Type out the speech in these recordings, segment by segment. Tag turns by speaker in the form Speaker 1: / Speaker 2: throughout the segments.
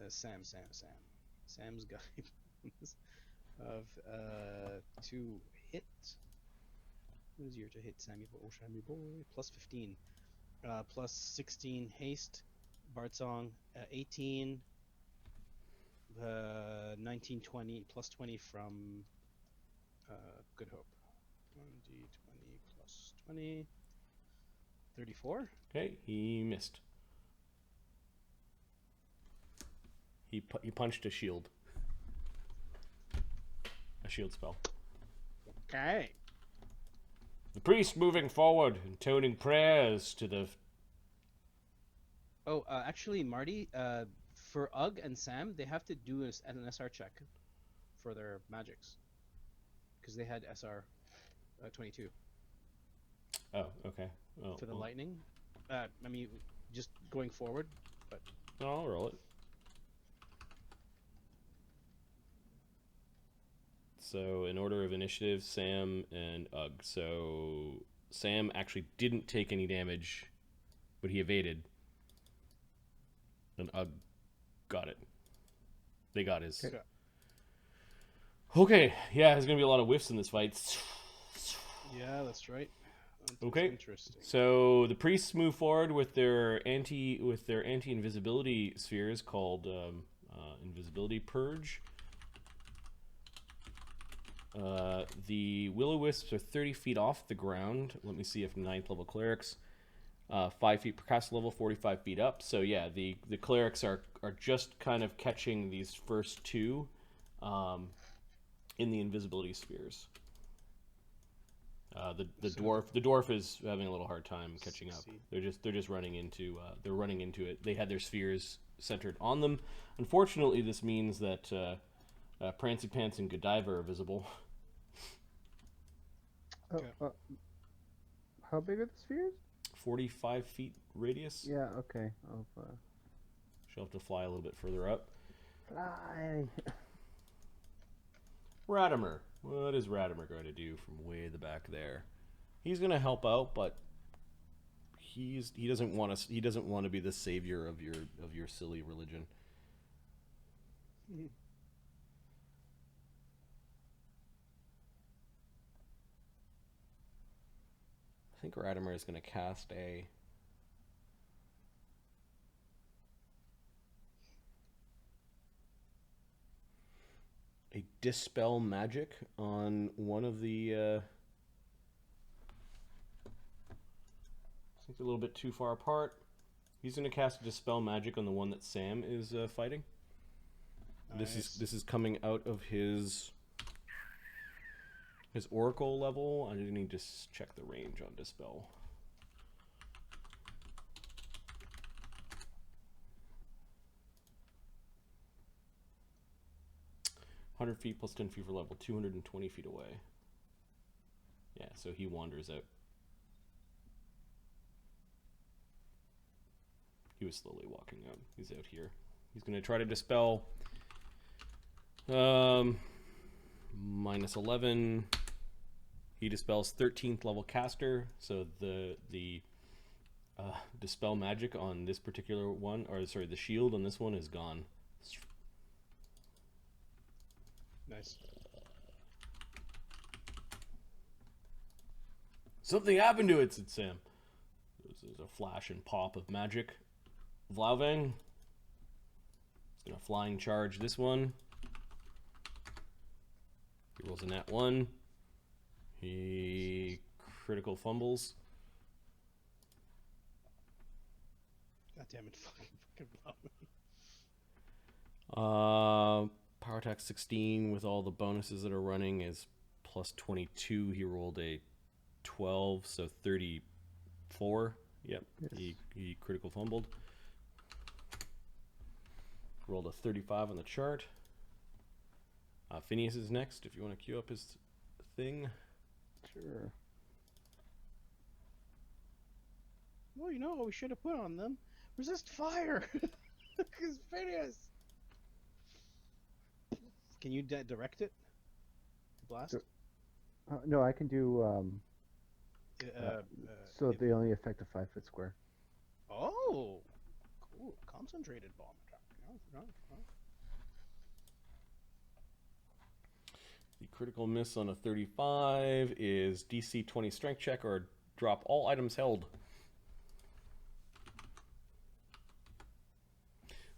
Speaker 1: Sam's guy of 2 hit. What is your to hit, Sammy boy? Oh, Sammy boy. Plus 15. Plus 16 haste. Bard Song. 18. 19, 20. Plus 20 from Good Hope. 1d20 plus 20. 34.
Speaker 2: Okay, he missed. He punched a shield. A shield spell.
Speaker 1: Okay.
Speaker 2: The priest moving forward, intoning prayers to the...
Speaker 1: Oh, actually, Marty, for Ugg and Sam, they have to do an SR check for their magics. Because they had SR 22.
Speaker 2: Oh, okay. Oh,
Speaker 1: for the lightning. I mean, just going forward, but...
Speaker 2: I'll roll it. So, in order of initiative, Sam and Ugg. So, Sam actually didn't take any damage, but he evaded. And Ugg got it. They got his. Okay, yeah, there's going to be a lot of whiffs in this fight.
Speaker 1: Yeah, that's right.
Speaker 2: Okay.
Speaker 1: Interesting.
Speaker 2: So the priests move forward with their anti-invisibility spheres called Invisibility Purge. The Will-O-Wisps are 30 feet off the ground. Let me see if 9th level clerics. 5 feet per cast level, 45 feet up. So yeah, the clerics are just kind of catching these first two in the invisibility spheres. The dwarf is having a little hard time catching up. They're just running into it. They had their spheres centered on them. Unfortunately, this means that Prancy Pants and Godiva are visible.
Speaker 3: How big are the spheres?
Speaker 2: 45 feet radius.
Speaker 3: Yeah. Okay.
Speaker 2: She'll have to fly a little bit further up.
Speaker 3: Fly.
Speaker 2: Radamer. What is Radamer going to do from way the back there? He's going to help out, but he doesn't want to be the savior of your silly religion. I think Radamer is going to cast a dispel magic on one of the I think they're a little bit too far apart. He's going to cast a dispel magic on the one that Sam is fighting. Nice. This is coming out of his oracle level. I need to just check the range on dispel. $100 feet plus 10 feet for level, 220 feet away. Yeah, so he wanders out. He was slowly walking out. He's out here. He's going to try to dispel. Minus 11. He dispels 13th level caster. So the dispel magic on this particular one, or sorry, the shield on this one is gone.
Speaker 1: Nice.
Speaker 2: Something happened to it, said Sam. There's a flash and pop of magic. Vloughveng. He's going to flying charge this one. He rolls a nat 1. He critical fumbles.
Speaker 1: God damn it, fucking Vloughveng.
Speaker 2: Power attack 16 with all the bonuses that are running is plus 22. He rolled a 12, so 34. Yep, yes. He critical fumbled. Rolled a 35 on the chart. Phineas is next, if you want to queue up his thing.
Speaker 3: Sure.
Speaker 1: Well, you know what we should have put on them? Resist fire! Because Phineas! Can you direct it? Blast?
Speaker 3: No, I can do... so they only affect a 5-foot square.
Speaker 1: Oh! Cool. Concentrated bomb attack.
Speaker 2: The critical miss on a 35 is DC 20 strength check or drop all items held.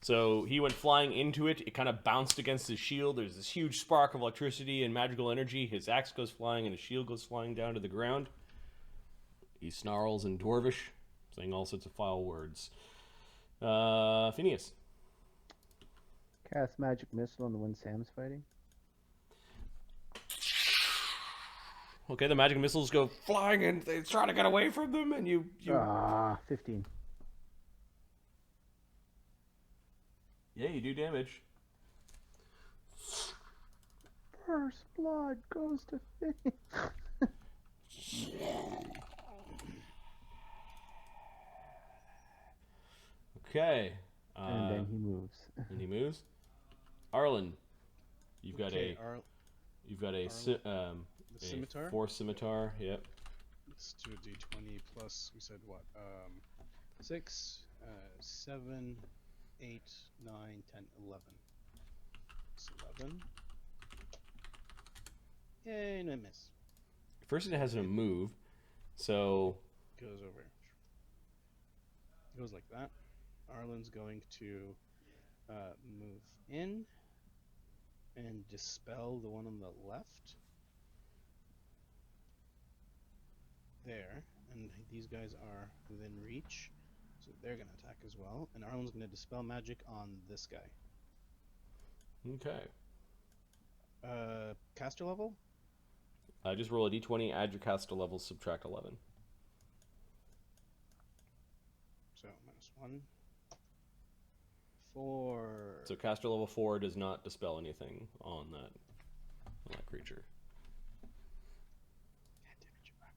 Speaker 2: So he went flying into it. It kind of bounced against his shield. There's this huge spark of electricity and magical energy. His axe goes flying and his shield goes flying down to the ground. He snarls in Dwarvish, saying all sorts of foul words. Phineas.
Speaker 3: Cast magic missile on the one Sam's fighting.
Speaker 2: Okay, the magic missiles go flying and they try to get away from them, and you...
Speaker 3: 15.
Speaker 2: Yeah, you do damage.
Speaker 3: First blood goes to Phineas.
Speaker 2: Okay.
Speaker 3: And then he moves.
Speaker 2: And he moves. Arlen, you've got
Speaker 1: Okay,
Speaker 2: a
Speaker 1: scimitar?
Speaker 2: Force scimitar. Yep.
Speaker 1: Let's do a d20 plus, we said what? 6, 7, 8, 9, 10, 11. It's 11. Yay, and I miss.
Speaker 2: First, it has a move, so
Speaker 1: Goes over. It goes like that. Arlen's going to move in and dispel the one on the left. There. And these guys are within reach, so they're going to attack as well. And Arlen's going to dispel magic on this guy.
Speaker 2: okay.
Speaker 1: Caster level?
Speaker 2: Just roll a d20, add your caster level, subtract 11.
Speaker 1: So -1. 4.
Speaker 2: So caster level 4 does not dispel anything on that creature.
Speaker 1: Can't damage it back.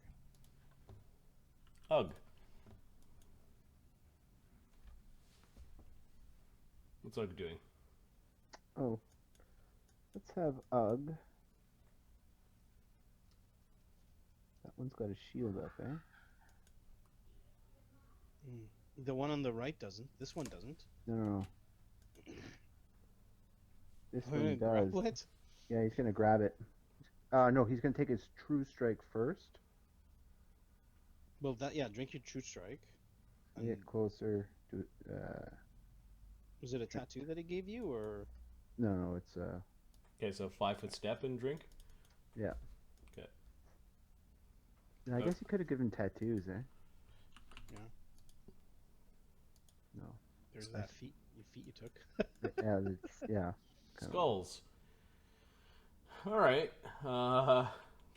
Speaker 2: Ugh. What's Ugg doing?
Speaker 3: Oh. Let's have Ugg. That one's got a shield up, eh?
Speaker 1: The one on the right doesn't. This one doesn't.
Speaker 3: No. This
Speaker 1: We're
Speaker 3: one
Speaker 1: gonna
Speaker 3: does.
Speaker 1: grapple it?
Speaker 3: Yeah, he's gonna grab it. No, he's gonna take his true strike first.
Speaker 1: Well, drink your true strike. And
Speaker 3: Get closer to.
Speaker 1: was it a tattoo that he gave you, or?
Speaker 3: No, it's
Speaker 2: Okay, so 5-foot step and drink.
Speaker 3: yeah.
Speaker 2: Okay.
Speaker 3: I guess he could have given tattoos, eh?
Speaker 1: Yeah.
Speaker 3: No.
Speaker 1: There's that feat you took.
Speaker 3: Yeah, yeah.
Speaker 2: Skulls. All right.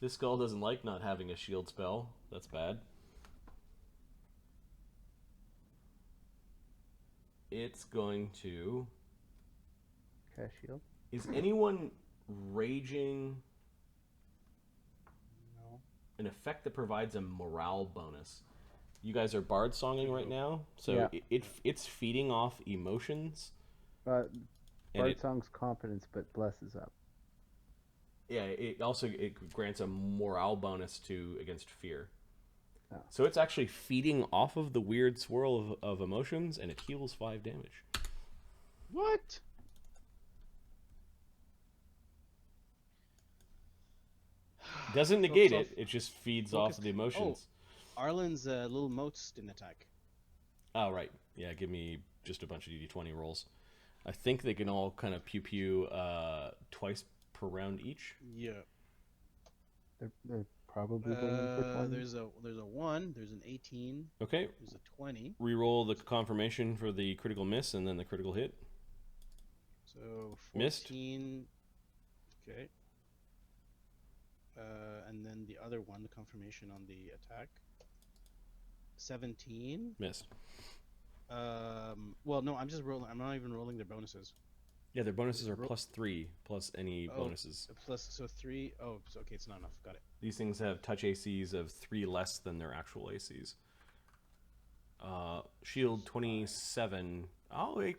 Speaker 2: This skull doesn't like not having a shield spell. That's bad. It's going to...
Speaker 3: Cast shield.
Speaker 2: Is anyone raging
Speaker 1: No.
Speaker 2: an effect that provides a morale bonus? You guys are bard songing right now, so
Speaker 3: Yeah.
Speaker 2: it's feeding off emotions. And
Speaker 3: Bard Song's competence, but blesses up.
Speaker 2: Yeah, it grants a morale bonus against fear.
Speaker 3: Oh.
Speaker 2: So it's actually feeding off of the weird swirl of emotions, and it heals 5 damage.
Speaker 1: What?
Speaker 2: Doesn't negate it; it just feeds off
Speaker 1: focus-
Speaker 2: of the emotions.
Speaker 1: Arlen's little motes didn't attack.
Speaker 2: Oh, right. Yeah, give me just a bunch of d20 rolls. I think they can all kind of pew twice per round each.
Speaker 1: Yeah.
Speaker 3: They're probably going for 20.
Speaker 1: There's a 1. There's an 18.
Speaker 2: Okay,
Speaker 1: There's a 20.
Speaker 2: reroll the confirmation for the critical miss and then the critical hit.
Speaker 1: So 14.
Speaker 2: Missed.
Speaker 1: Okay. And then the other one, the confirmation on the attack. 17.
Speaker 2: Missed.
Speaker 1: Well, no, I'm just rolling. I'm not even rolling their bonuses.
Speaker 2: Yeah, their bonuses are +3 plus any bonuses.
Speaker 1: Plus, so 3. Oh, so, okay, it's not enough. Got it.
Speaker 2: These things have touch ACs of 3 less than their actual ACs. Shield 27. Oh, wait.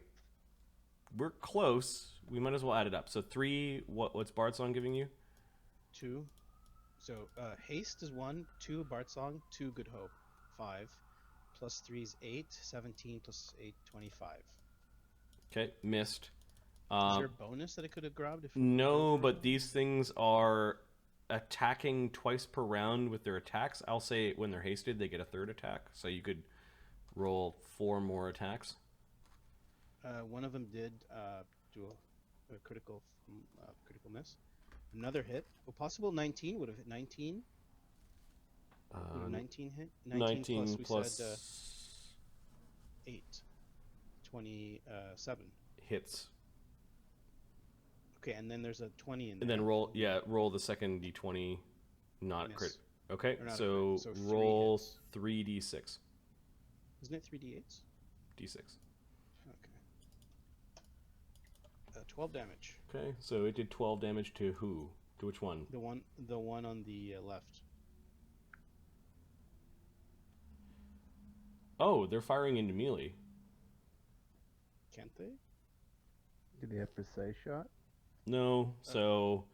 Speaker 2: We're close. We might as well add it up. So 3. What's Bard Song giving you?
Speaker 1: 2. So haste is 1. 2 Bart Song. 2 Good Hope. 5. Plus 3 is 8. 17 plus 8, 25.
Speaker 2: Okay, missed.
Speaker 1: Is there a bonus that I could have grabbed? If
Speaker 2: No, but these things are attacking twice per round with their attacks. I'll say when they're hasted, they get a third attack. So you could roll 4 more attacks.
Speaker 1: One of them did do a critical miss. Another hit. A possible 19 would have hit 19. Would have 19 hit? 19 plus we said 8. 27.
Speaker 2: Hits.
Speaker 1: Okay, and then there's a 20 in there.
Speaker 2: And then roll the second d20, not
Speaker 1: Miss.
Speaker 2: crit. Okay,
Speaker 1: Or not a
Speaker 2: so
Speaker 1: crit, so
Speaker 2: roll
Speaker 1: 3
Speaker 2: 3d6.
Speaker 1: Isn't it 3d8s?
Speaker 2: D6.
Speaker 1: Okay. 12 damage.
Speaker 2: Okay, so it did 12 damage to who? To which one?
Speaker 1: The one on the left.
Speaker 2: Oh, they're firing into melee.
Speaker 1: Can't they?
Speaker 3: Do they have precise shot?
Speaker 2: No, so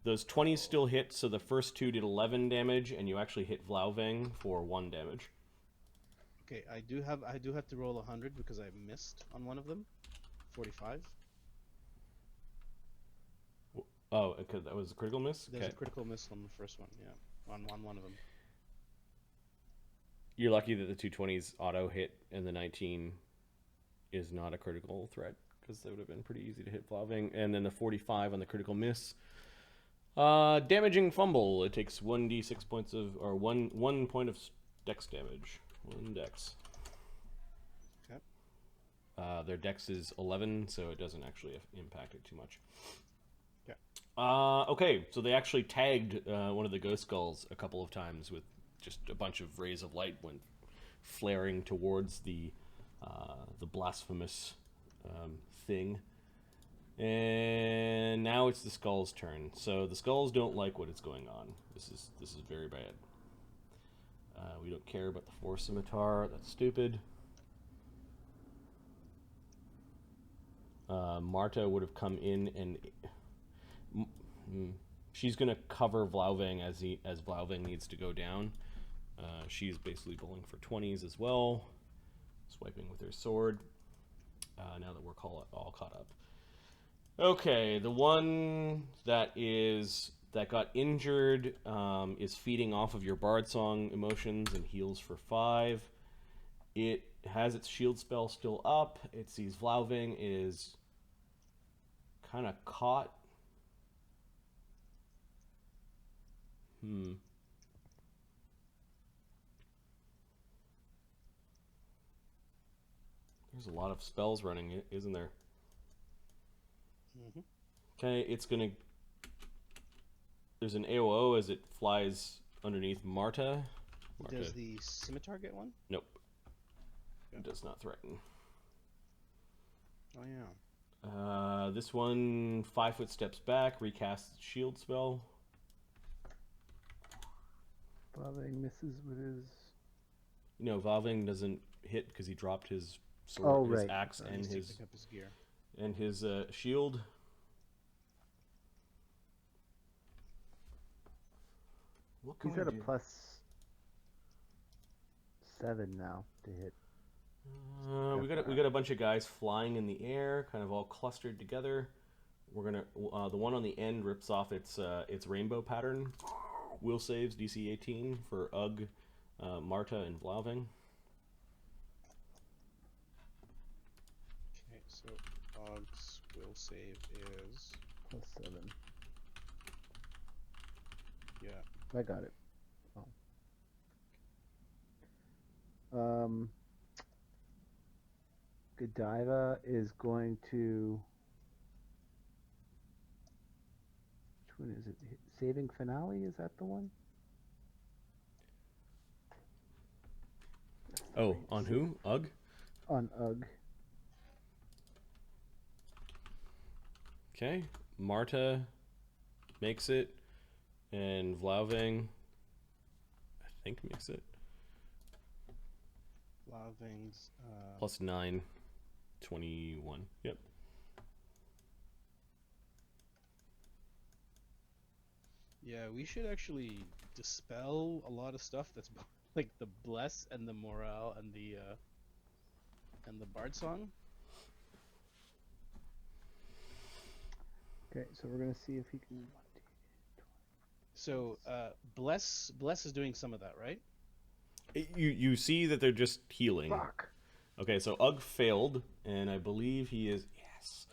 Speaker 2: those 20s still hit, so the first 2 did 11 damage, and you actually hit Vloughveng for 1 damage.
Speaker 1: Okay, I do have to roll 100 because I missed on one of them. 45.
Speaker 2: Oh, because that was a critical miss?
Speaker 1: There's
Speaker 2: Okay.
Speaker 1: a critical miss on the first one, yeah. On one of them.
Speaker 2: You're lucky that the 220s auto hit and the 19 is not a critical threat, because that would have been pretty easy to hit Vloughveng. And then the 45 on the critical miss. Damaging fumble. It takes 1d6 points of, or one point of dex damage. 1 dex.
Speaker 1: Okay.
Speaker 2: Their dex is 11, so it doesn't actually impact it too much.
Speaker 1: Okay.
Speaker 2: Okay, so they actually tagged one of the ghost skulls a couple of times with just a bunch of rays of light went flaring towards the blasphemous thing. And now it's the skull's turn. So the skulls don't like what is going on. This is very bad. We don't care about the Force Scimitar. That's stupid. Marta would have come in and she's gonna cover Vloughveng as Vloughveng needs to go down. She's basically bowling for 20s as well, swiping with her sword. Now that we're all caught up. Okay, the one that got injured is feeding off of your Bard Song emotions and heals for 5. It has its shield spell still up. It sees Vloughveng is kind of caught. There's a lot of spells running, isn't there?
Speaker 1: Mm-hmm.
Speaker 2: Okay, it's gonna. There's an AOO as it flies underneath Marta.
Speaker 1: Does the scimitar get one?
Speaker 2: Nope.
Speaker 1: Yeah.
Speaker 2: It does not threaten.
Speaker 1: Oh yeah.
Speaker 2: This one 5 foot steps back, recasts its shield spell.
Speaker 3: Vloughveng misses with his.
Speaker 2: Vloughveng doesn't hit because he dropped his sword, his axe, and
Speaker 1: Needs to
Speaker 2: his
Speaker 1: pick up his gear.
Speaker 2: and his shield. What can
Speaker 3: He's
Speaker 2: we
Speaker 3: at a
Speaker 2: do?
Speaker 3: +7 now to hit.
Speaker 2: We got a bunch of guys flying in the air, kind of all clustered together. We're gonna the one on the end rips off its rainbow pattern. Will saves DC 18 for Ugg, Marta, and Vloughveng.
Speaker 1: Okay, so Og's will save is
Speaker 3: +7.
Speaker 1: yeah.
Speaker 3: I got it. Oh. Godiva is going to. Which one is it? Saving Finale? Is that the one?
Speaker 2: Oh, on who? Ugg?
Speaker 3: On Ugg.
Speaker 2: Okay. Marta makes it, and Vloughveng, I think, makes it.
Speaker 1: Vloughveng's
Speaker 2: +9, 21. Yep.
Speaker 1: yeah, we should actually dispel a lot of stuff that's like the bless and the morale and the Bard Song.
Speaker 3: Okay, so we're gonna see if he can.
Speaker 1: So Bless is doing some of that, right?
Speaker 2: You see that they're just healing.
Speaker 3: Fuck.
Speaker 2: Okay, so Ugg failed, and I believe he is yes.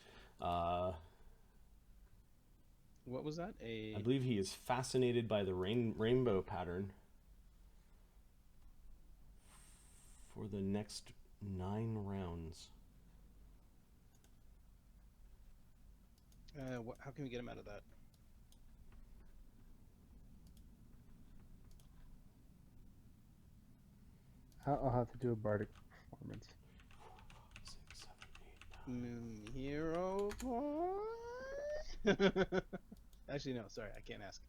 Speaker 1: What was that?
Speaker 2: I believe he is fascinated by the rainbow pattern for the next 9 rounds.
Speaker 1: How can we get him out of that?
Speaker 3: I'll have to do a bardic performance.
Speaker 2: 6, 7, 8, 9.
Speaker 1: Moon Hero boy. Actually, no. Sorry, I can't ask.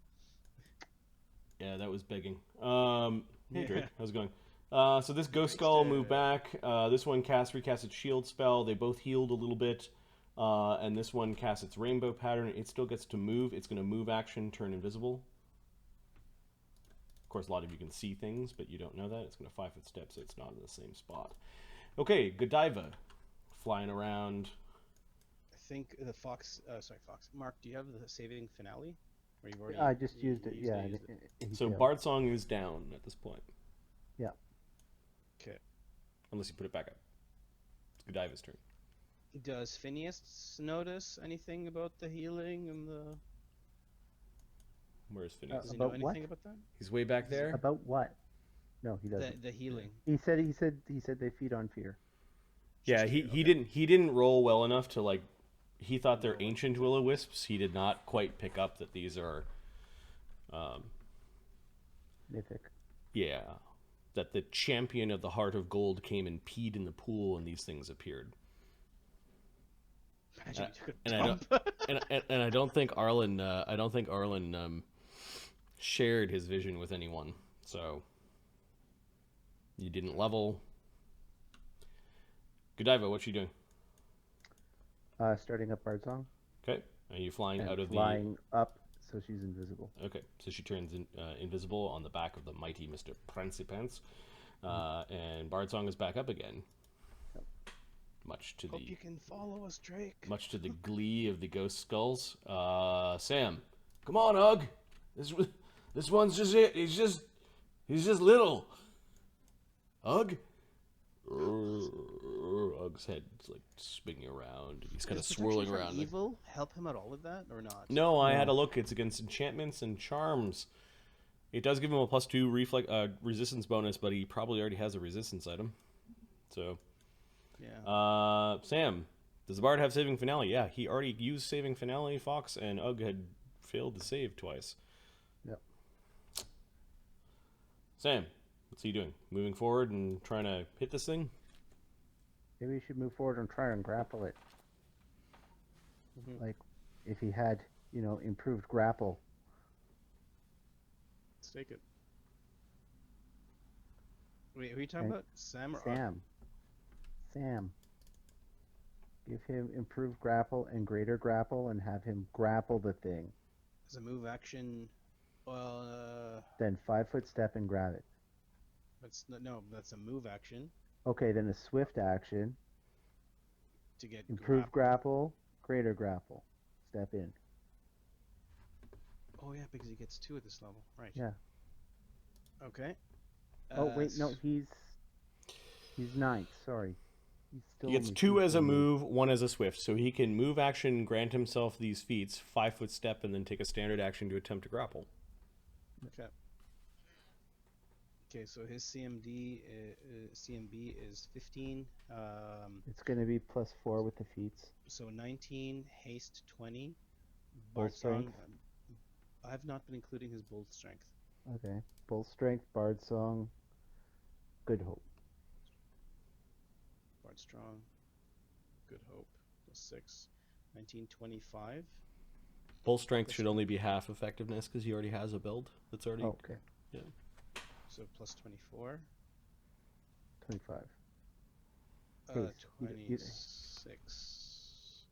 Speaker 2: Yeah, that was begging. Hey,
Speaker 1: Yeah.
Speaker 2: Drake, how's it going? So this Ghost Skull moved back. This one recast its shield spell. They both healed a little bit. And this one casts its rainbow pattern. It still gets to move. It's going to move action, turn invisible. Of course, a lot of you can see things, but you don't know that. It's going to 5-foot step, so it's not in the same spot. Okay, Godiva. Flying around.
Speaker 1: I think the Fox. Sorry, Fox. Mark, do you have the saving finale? Or you've already?
Speaker 3: I just used it.
Speaker 1: used
Speaker 3: Yeah.
Speaker 1: used it?
Speaker 2: So Bardsong is down at this point.
Speaker 3: Yeah.
Speaker 1: Okay.
Speaker 2: Unless you put it back up. It's Godiva's turn.
Speaker 1: Does Phineas notice anything about the healing and the?
Speaker 2: Where's Phineas?
Speaker 1: Does he know
Speaker 3: About what?
Speaker 1: anything about that?
Speaker 2: He's way back there.
Speaker 3: About what? No, he doesn't.
Speaker 1: The healing.
Speaker 3: He said they feed on fear.
Speaker 2: Yeah,
Speaker 1: Just
Speaker 2: he
Speaker 1: okay.
Speaker 2: didn't roll well enough to like. He thought they're ancient will-o-wisps. He did not quite pick up that these are.
Speaker 3: Mythic.
Speaker 2: Yeah, that the champion of the Heart of Gold came and peed in the pool, and these things appeared.
Speaker 1: Imagine you took a
Speaker 2: And I
Speaker 1: dump.
Speaker 2: And I don't think Arlen. Shared his vision with anyone. So you didn't level. Godiva, what you doing?
Speaker 3: Starting up Bardsong.
Speaker 2: Okay, are you flying
Speaker 3: And
Speaker 2: out of
Speaker 3: flying up, so she's invisible.
Speaker 2: Okay, so she turns invisible on the back of the mighty Mr. Principance, and Bardsong is back up again.
Speaker 3: Yep.
Speaker 2: Much to
Speaker 1: Hope
Speaker 2: the
Speaker 1: you can follow us, Drake.
Speaker 2: much to the glee of the Ghost Skulls. Sam, come on, Ugg. This one's just it. He's just little. Ugg. Ugg's head's like spinning around. He's kind of
Speaker 1: Does
Speaker 2: swirling
Speaker 1: protection from
Speaker 2: around.
Speaker 1: Evil help him at all with that, or not?
Speaker 2: No, I had a look. It's against enchantments and charms. It does give him a +2 resistance bonus, but he probably already has a resistance item. So,
Speaker 1: Yeah.
Speaker 2: Sam, does the Bard have saving finale? Yeah, he already used saving finale. Fox and Ugg had failed to save twice.
Speaker 3: Yep.
Speaker 2: Sam, what's he doing? Moving forward and trying to hit this thing?
Speaker 3: Maybe we should move forward and try and grapple it.
Speaker 1: Mhm.
Speaker 3: Like, if he had, improved grapple.
Speaker 1: Let's take it. Wait, who are you talking
Speaker 3: And
Speaker 1: about? Sam or
Speaker 3: Sam. Give him improved grapple and greater grapple and have him grapple the thing.
Speaker 1: As a move action?
Speaker 3: Then 5-foot step and grab it.
Speaker 1: That's a move action
Speaker 3: Okay, then a swift action.
Speaker 1: to get
Speaker 3: Improved grapple, greater grapple. Step in.
Speaker 1: Oh yeah, because he gets 2 at this level, right?
Speaker 3: Yeah.
Speaker 1: Okay.
Speaker 3: Oh wait, no, he's 9th. Sorry, he's still.
Speaker 2: He gets
Speaker 3: only
Speaker 2: 2 as a
Speaker 3: 15.
Speaker 2: move, 1 as a swift. So he can move action, grant himself these feats, 5-foot step, and then take a standard action to attempt to grapple.
Speaker 1: Okay. Okay, so his CMB is 15.
Speaker 3: It's going to be +4 with the feats.
Speaker 1: So 19, haste 20,
Speaker 3: Bull
Speaker 1: Bard Song.
Speaker 3: strength.
Speaker 1: I've not been including his bold strength.
Speaker 3: Okay, bull strength, bard song, good hope.
Speaker 1: Bard Strong, Good Hope, +6, 19, 25.
Speaker 2: Bull strength should only be half effectiveness because he already has a build that's already.
Speaker 3: Okay,
Speaker 1: So +24.
Speaker 3: 25. Haste. You-
Speaker 1: 26.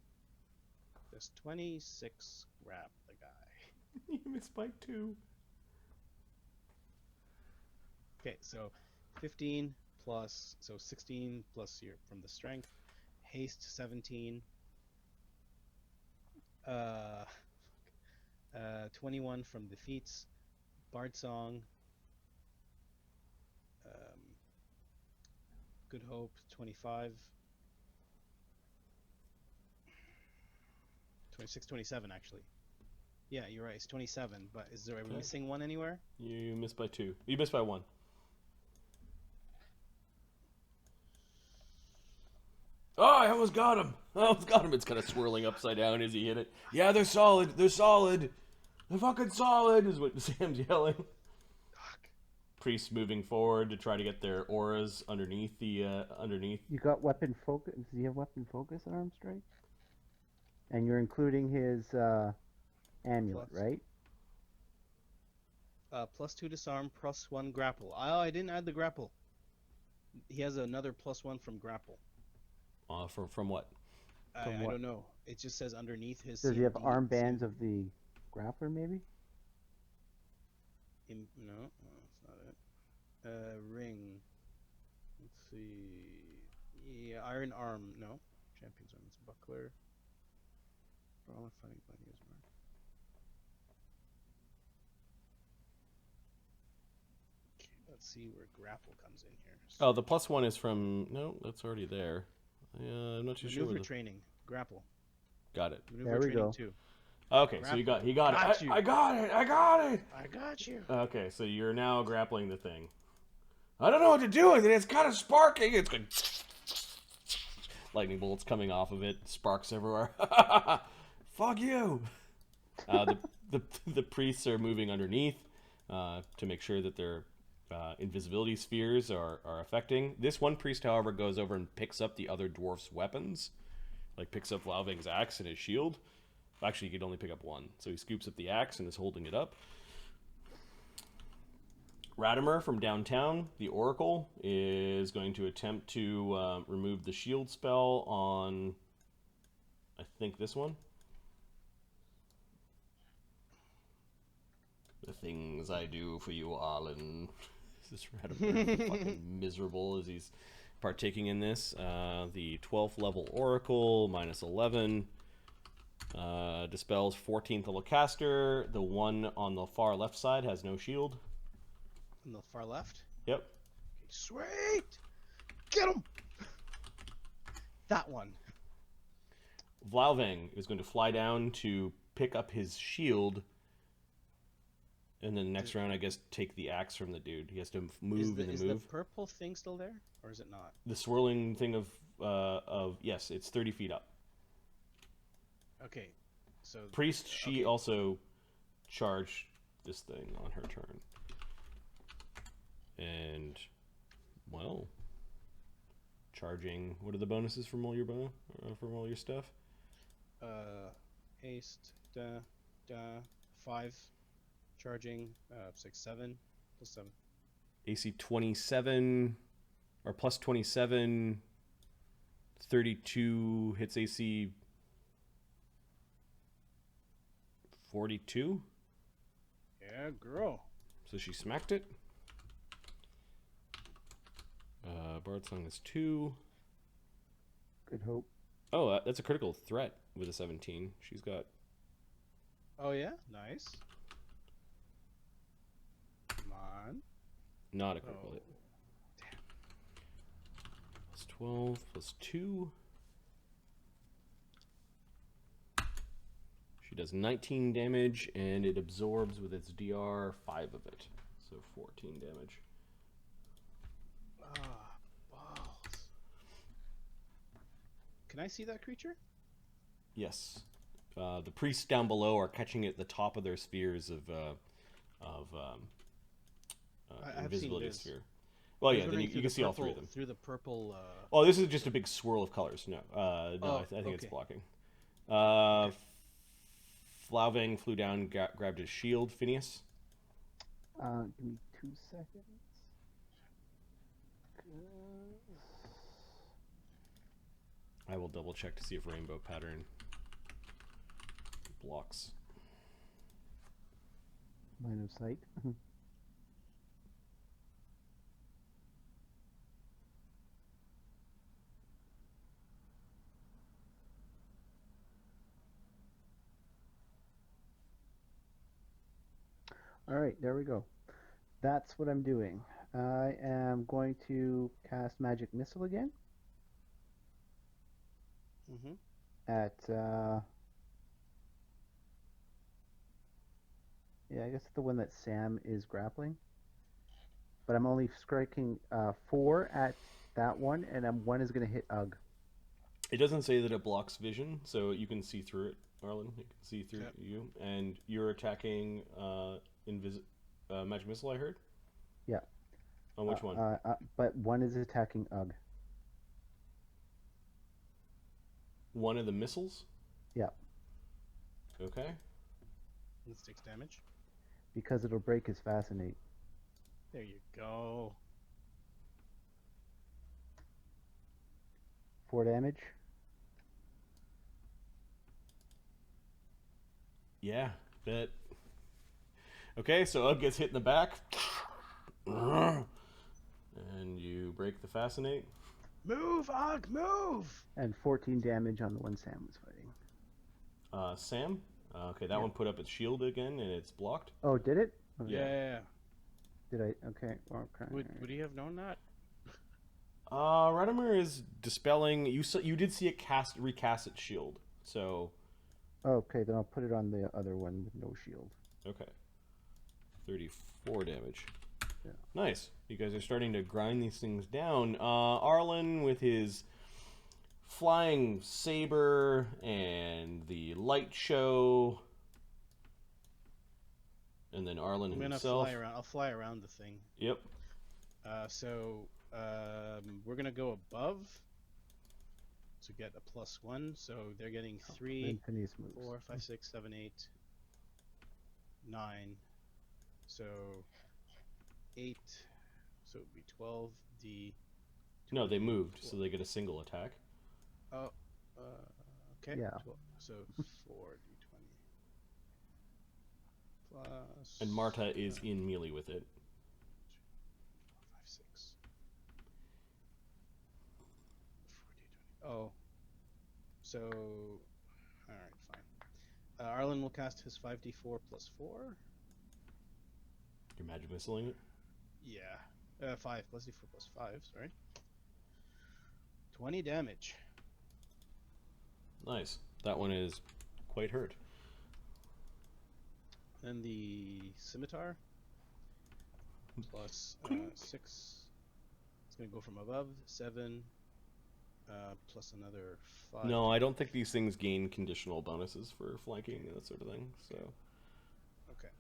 Speaker 1: Does 26 grab the guy?
Speaker 2: You missed by 2.
Speaker 1: Okay, so 15 plus, so 16 plus your from the strength, haste 17. 21 from defeats. Bard Song. Good Hope, 25. 26, 27 actually. Yeah, you're right. It's 27. But is there a missing one anywhere?
Speaker 2: You missed by 2. You missed by 1. Oh, I almost got him. It's kind of swirling upside down as he hit it. Yeah, they're solid. They're solid. They're fucking solid, is what Sam's yelling.
Speaker 1: Fuck.
Speaker 2: Priests moving forward to try to get their auras underneath the underneath.
Speaker 3: You got weapon focus. Does he have weapon focus on arm strike? And you're including his amulet,
Speaker 1: Plus.
Speaker 3: right?
Speaker 1: +2 disarm, +1 grapple. Oh, I didn't add the grapple. He has another +1 from grapple.
Speaker 2: From what?
Speaker 1: I don't know. It just says underneath his.
Speaker 3: Does he have
Speaker 1: CMD
Speaker 3: armbands of the grappler, maybe?
Speaker 1: No, that's not it. Ring. Let's see. Yeah, iron arm. No. Champion's arm. It's buckler. Brawler fighting by the mark. Okay, let's see where grapple comes in here.
Speaker 2: Oh, the +1 is from. No, that's already there. I'm not too sure.
Speaker 1: Maneuver training. Grapple.
Speaker 2: Got it.
Speaker 1: Maneuver
Speaker 3: There we
Speaker 1: training
Speaker 3: go.
Speaker 1: 2.
Speaker 2: Okay, so he got it.
Speaker 1: Got you.
Speaker 2: I got it.
Speaker 1: I got you.
Speaker 2: Okay, so you're now grappling the thing. I don't know what to do with it. It's kind of sparking. It's going. Lightning bolts coming off of it. Sparks everywhere. Fuck you. The priests are moving underneath to make sure that their invisibility spheres are affecting. This one priest, however, goes over and picks up the other dwarf's weapons. Like picks up Vloughveng's axe and his shield. Actually, he could only pick up one. So he scoops up the axe and is holding it up. Radamer from downtown, the Oracle, is going to attempt to remove the shield spell on, I think, this one. The things I do for you, Arlen. This Radamer fucking miserable as he's partaking in this. The 12th level Oracle, -11. Dispels 14th level caster. The one on the far left side has no shield.
Speaker 1: On the far left?
Speaker 2: Yep.
Speaker 1: Okay, sweet! Get him! That one.
Speaker 2: Vloughveng is going to fly down to pick up his shield. And then next round, I guess, take the axe from the dude. He has to move
Speaker 1: Is
Speaker 2: move.
Speaker 1: the purple thing still there? Or is it not?
Speaker 2: The swirling thing of yes, it's 30 feet up.
Speaker 1: Okay, so...
Speaker 2: Priest, she also charged this thing on her turn. And, well, charging... What are the bonuses from all your from all your stuff?
Speaker 1: Haste, 5, charging, 6, 7, +7.
Speaker 2: AC 27, or +27, 32 hits AC 42.
Speaker 1: Yeah, girl.
Speaker 2: So she smacked it. Bard Song is 2.
Speaker 3: Good Hope.
Speaker 2: Oh, that's a critical threat with a 17. She's got...
Speaker 1: Oh, yeah? Nice. Come on.
Speaker 2: Not a critical hit. Plus 12, plus 2. She does 19 damage, and it absorbs with its DR 5 of it. So 14 damage.
Speaker 1: Ah, balls. Can I see that creature?
Speaker 2: Yes. The priests down below are catching it at the top of their spheres of invisibility sphere. Well, yeah, then you can see all three of them.
Speaker 1: Through the purple...
Speaker 2: Oh, this is just a big swirl of colors. No, I think it's blocking. Vloughveng flew down, grabbed his shield. Phineas?
Speaker 3: Give me 2 seconds.
Speaker 2: I will double check to see if rainbow pattern blocks.
Speaker 3: Line of sight. All right, there we go. That's what I'm doing. I am going to cast Magic Missile again
Speaker 1: Mm-hmm.
Speaker 3: at, yeah, I guess it's the one that Sam is grappling. But I'm only striking 4 at that one, and one is going to hit Ugg.
Speaker 2: It doesn't say that it blocks vision, so you can see through it, Arlen. It can see through
Speaker 1: Yep.
Speaker 2: you, and you're attacking magic missile. I heard.
Speaker 3: Yeah.
Speaker 2: On which one?
Speaker 3: But one is attacking Ugg.
Speaker 2: One of the missiles.
Speaker 3: Yeah.
Speaker 2: Okay.
Speaker 1: This takes damage.
Speaker 3: Because it'll break his Fascinate.
Speaker 1: There you go.
Speaker 3: 4 damage.
Speaker 2: Yeah. That. Okay, so Ugg gets hit in the back, and you break the Fascinate.
Speaker 1: Move, Ugg, move!
Speaker 3: And 14 damage on the one Sam was fighting.
Speaker 2: Sam. Okay, that one put up its shield again, and it's blocked.
Speaker 3: Oh, did it? Okay.
Speaker 1: Yeah.
Speaker 3: Did I? Okay. Okay.
Speaker 1: Would he have known that?
Speaker 2: Radamer is dispelling. You did see it recast its shield. So.
Speaker 3: Okay, then I'll put it on the other one with no shield.
Speaker 2: Okay. 34 damage.
Speaker 3: Yeah.
Speaker 2: Nice. You guys are starting to grind these things down. Arlen with his flying saber and the light show. And then Arlen
Speaker 1: I'm gonna
Speaker 2: himself.
Speaker 1: fly around. I'll fly around the thing.
Speaker 2: Yep.
Speaker 1: So we're gonna go above to get a +1. So they're getting 3,
Speaker 3: Then Phineas moves.
Speaker 1: 4, 5, 6, 7, 8, 9. So 8. So it'd be 12.
Speaker 2: No, they moved, so they get a single attack.
Speaker 1: Oh. Okay.
Speaker 3: Yeah.
Speaker 1: 12. So 4d20 plus.
Speaker 2: And Marta is in melee with it.
Speaker 1: 4, 5, 6. 4d20. Oh. So. Alright, fine. Arlen will cast his 5d4 plus 4.
Speaker 2: You're magic missiling it?
Speaker 1: Yeah. 5 plus d4 plus 5, sorry. 20 damage.
Speaker 2: Nice. That one is quite hurt.
Speaker 1: Then the scimitar plus 6. It's going to go from above 7 plus another 5.
Speaker 2: No, I don't think these things gain conditional bonuses for flanking and that sort of thing. So.
Speaker 1: Okay.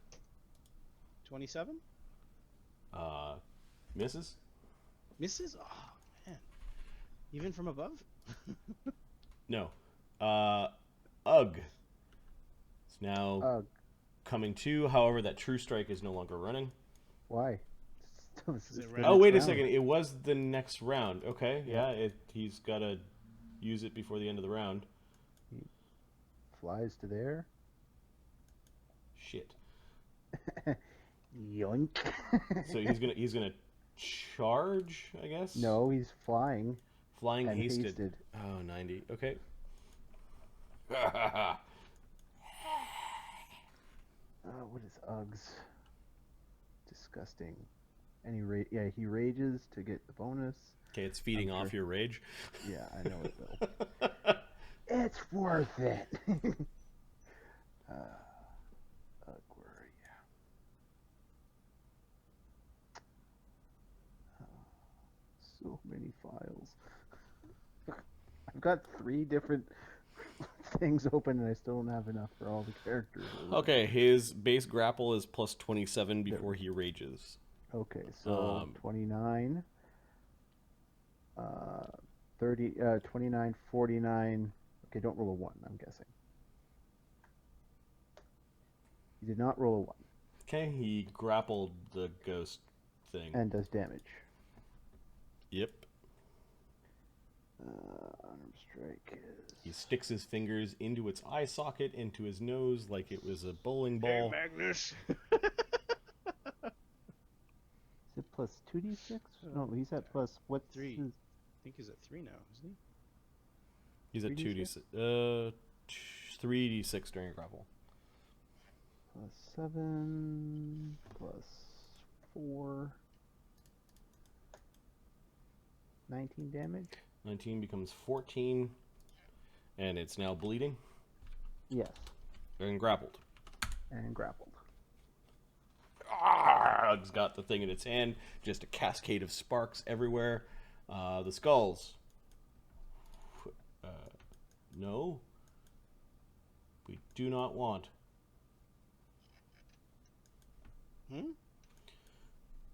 Speaker 1: 27?
Speaker 2: Misses?
Speaker 1: Misses? Oh, man. Even from above?
Speaker 2: No. Ugg. It's now
Speaker 3: Ugg.
Speaker 2: coming to. However, that true strike is no longer running.
Speaker 3: Why? This
Speaker 1: Is it
Speaker 3: the
Speaker 1: round?
Speaker 2: Oh,
Speaker 3: next
Speaker 2: wait a
Speaker 3: round.
Speaker 2: second. It was the next round. Okay, yeah. He's got to use it before the end of the round.
Speaker 3: Flies to there.
Speaker 2: Shit.
Speaker 3: Yoink.
Speaker 2: So he's gonna charge, I guess.
Speaker 3: No, he's flying.
Speaker 2: Flying
Speaker 3: and
Speaker 2: hasted.
Speaker 3: hasted.
Speaker 2: Oh, 90. Okay.
Speaker 3: What is Uggs? Disgusting. And he rages to get the bonus.
Speaker 2: Okay, it's feeding
Speaker 3: I'm
Speaker 2: off
Speaker 3: sure.
Speaker 2: your rage.
Speaker 3: Yeah, I know it will. It's worth it. Ugg, where are you? So many files. I've got 3 different things open and I still don't have enough for all the characters.
Speaker 2: Okay, his base grapple is plus 27 before he rages.
Speaker 3: Okay, so 29, 30, 29, 49. Okay, don't roll a 1, I'm guessing. He did not roll a 1.
Speaker 2: Okay, he grappled the ghost thing.
Speaker 3: And does damage.
Speaker 2: Yep.
Speaker 3: Unarmed strike is...
Speaker 2: He sticks his fingers into its eye socket, into his nose, like it was a bowling ball.
Speaker 1: Hey, Magnus!
Speaker 3: Is it plus 2d6? No, he's at plus... What's
Speaker 1: 3.
Speaker 3: his...
Speaker 1: I think he's at 3 now, isn't he?
Speaker 2: He's at
Speaker 3: 3d6?
Speaker 2: 2d6. 3d6 during a grapple.
Speaker 3: Plus 7 plus 4. 19 damage?
Speaker 2: 19 becomes 14, and it's now bleeding
Speaker 3: Yes.
Speaker 2: and grappled.
Speaker 3: And grappled.
Speaker 2: It's got the thing in its hand, just a cascade of sparks everywhere. The skulls. No. We do not want.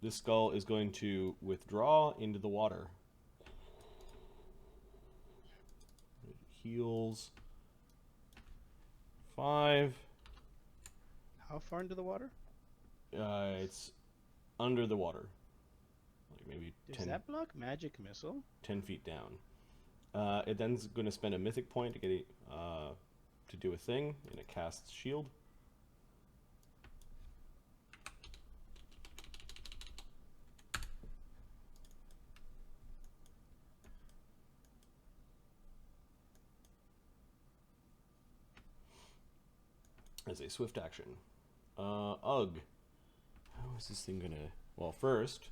Speaker 2: This skull is going to withdraw into the water. It heals 5.
Speaker 1: How far into the water?
Speaker 2: It's under the water. Like maybe
Speaker 1: Does
Speaker 2: 10,
Speaker 1: that block magic missile?
Speaker 2: 10 feet down. It then's going to spend a mythic point to get it, to do a thing, and it casts shield. As a swift action. Ugh. How is this thing gonna... Well, first,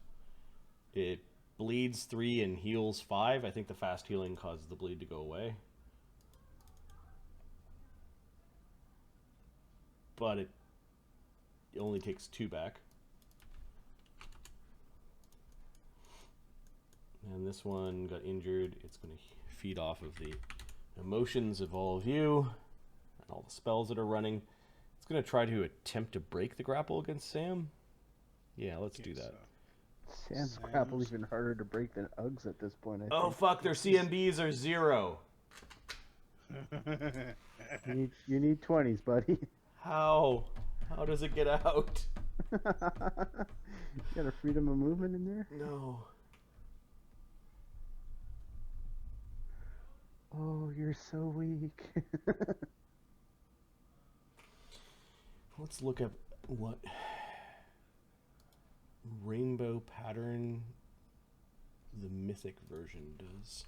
Speaker 2: it bleeds 3 and heals 5. I think the fast healing causes the bleed to go away. But it only takes 2 back. And this one got injured. It's going to feed off of the emotions of all of you and all the spells that are running. It's going to try to attempt to break the grapple against Sam. Yeah, let's do that.
Speaker 3: Sam's grapple even harder to break than Uggs at this point, I think.
Speaker 2: Oh, fuck, their CMBs are 0.
Speaker 3: You need 20s, buddy.
Speaker 2: How? How does it get out?
Speaker 3: You got a freedom of movement in there?
Speaker 2: No.
Speaker 3: Oh, you're so weak.
Speaker 2: Let's look up what rainbow pattern the mythic version does.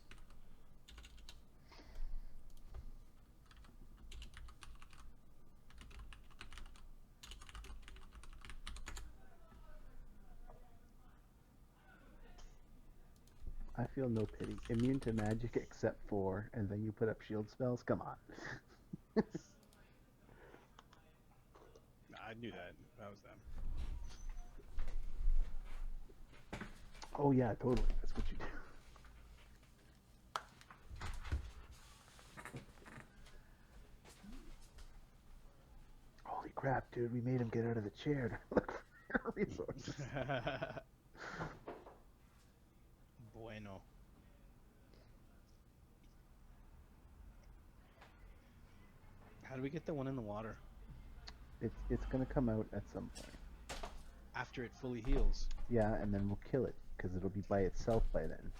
Speaker 3: I feel no pity. Immune to magic except for, and then you put up shield spells? Come on.
Speaker 1: I knew that. That was them.
Speaker 3: Oh yeah, totally. That's what you do. Holy crap, dude. We made him get out of the chair to look for resources.
Speaker 1: Bueno. How do we get the one in the water?
Speaker 3: It's gonna come out at some point.
Speaker 1: After it fully heals.
Speaker 3: Yeah, and then we'll kill it, because it'll be by itself by then.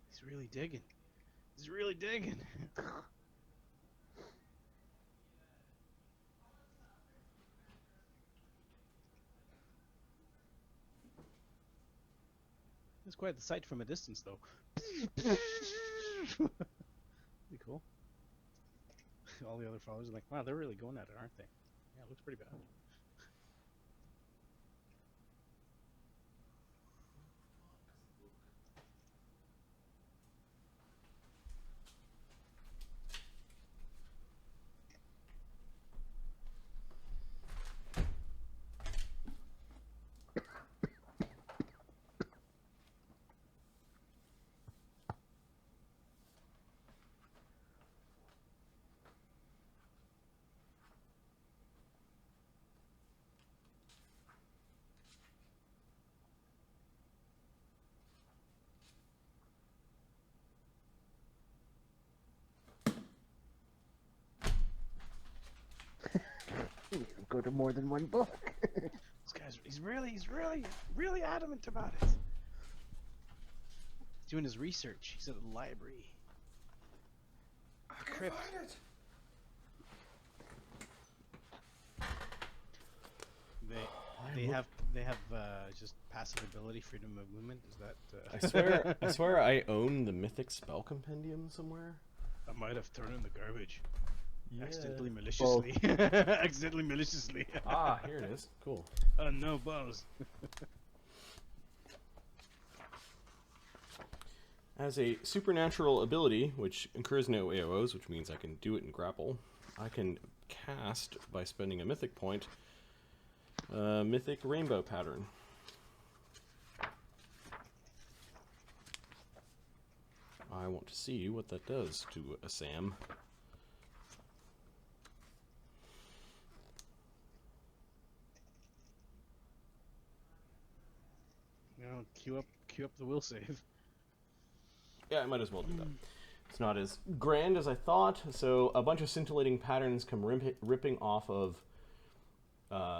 Speaker 1: He's really digging. He's really digging. It's quite the sight from a distance, though. Pretty cool. All the other followers are like, wow, they're really going at it, aren't they? Yeah, it looks pretty bad.
Speaker 3: Go to more than one book.
Speaker 1: This guy's he's really adamant about it. He's doing his research. He's at the library. crypt. They have just passive ability, freedom of movement. Is that?
Speaker 2: I swear I own the mythic spell compendium somewhere.
Speaker 1: I might have thrown it in the garbage.
Speaker 2: Yeah.
Speaker 1: Accidentally, maliciously. Accidentally, maliciously.
Speaker 2: Ah, here it is. Cool.
Speaker 1: Oh no, balls.
Speaker 2: As a supernatural ability, which incurs no AOs, which means I can do it in grapple, I can cast, by spending a mythic point, mythic rainbow pattern. I want to see what that does to a Sam.
Speaker 1: You know, queue up the will save.
Speaker 2: Yeah, I might as well do that. It's not as grand as I thought, so a bunch of scintillating patterns come ripping off of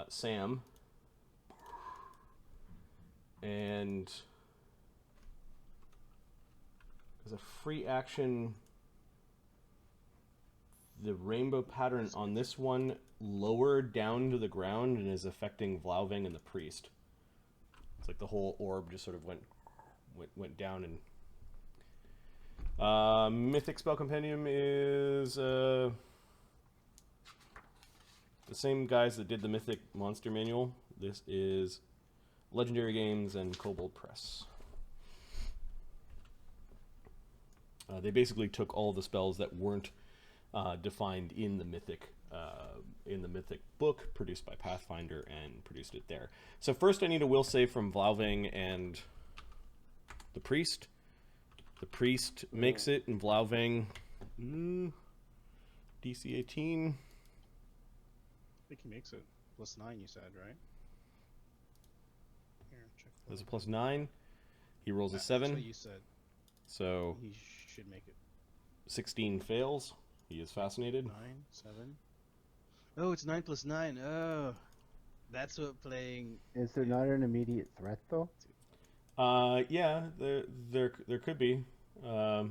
Speaker 2: Sam. And as a free action, the rainbow pattern on this one lowered down to the ground and is affecting Vloughveng and the priest. It's like the whole orb just sort of went down. And mythic spell compendium is the same guys that did the mythic monster manual. This is Legendary Games and Kobold Press. They basically took all the spells that weren't defined in the mythic book produced by Pathfinder and produced it there. So first I need a will save from Vloughveng and the priest. The priest makes it, and Vloughveng DC 18.
Speaker 1: I think he makes it. +9, you said, right? Here, check.
Speaker 2: There's a +9. He rolls a 7.
Speaker 1: That's what you said.
Speaker 2: So
Speaker 1: He should make it.
Speaker 2: 16 fails. He is fascinated.
Speaker 1: 9, 7. Oh, it's 9 + 9. Oh, that's what playing.
Speaker 3: Is there not an immediate threat though?
Speaker 2: Yeah, there could be. So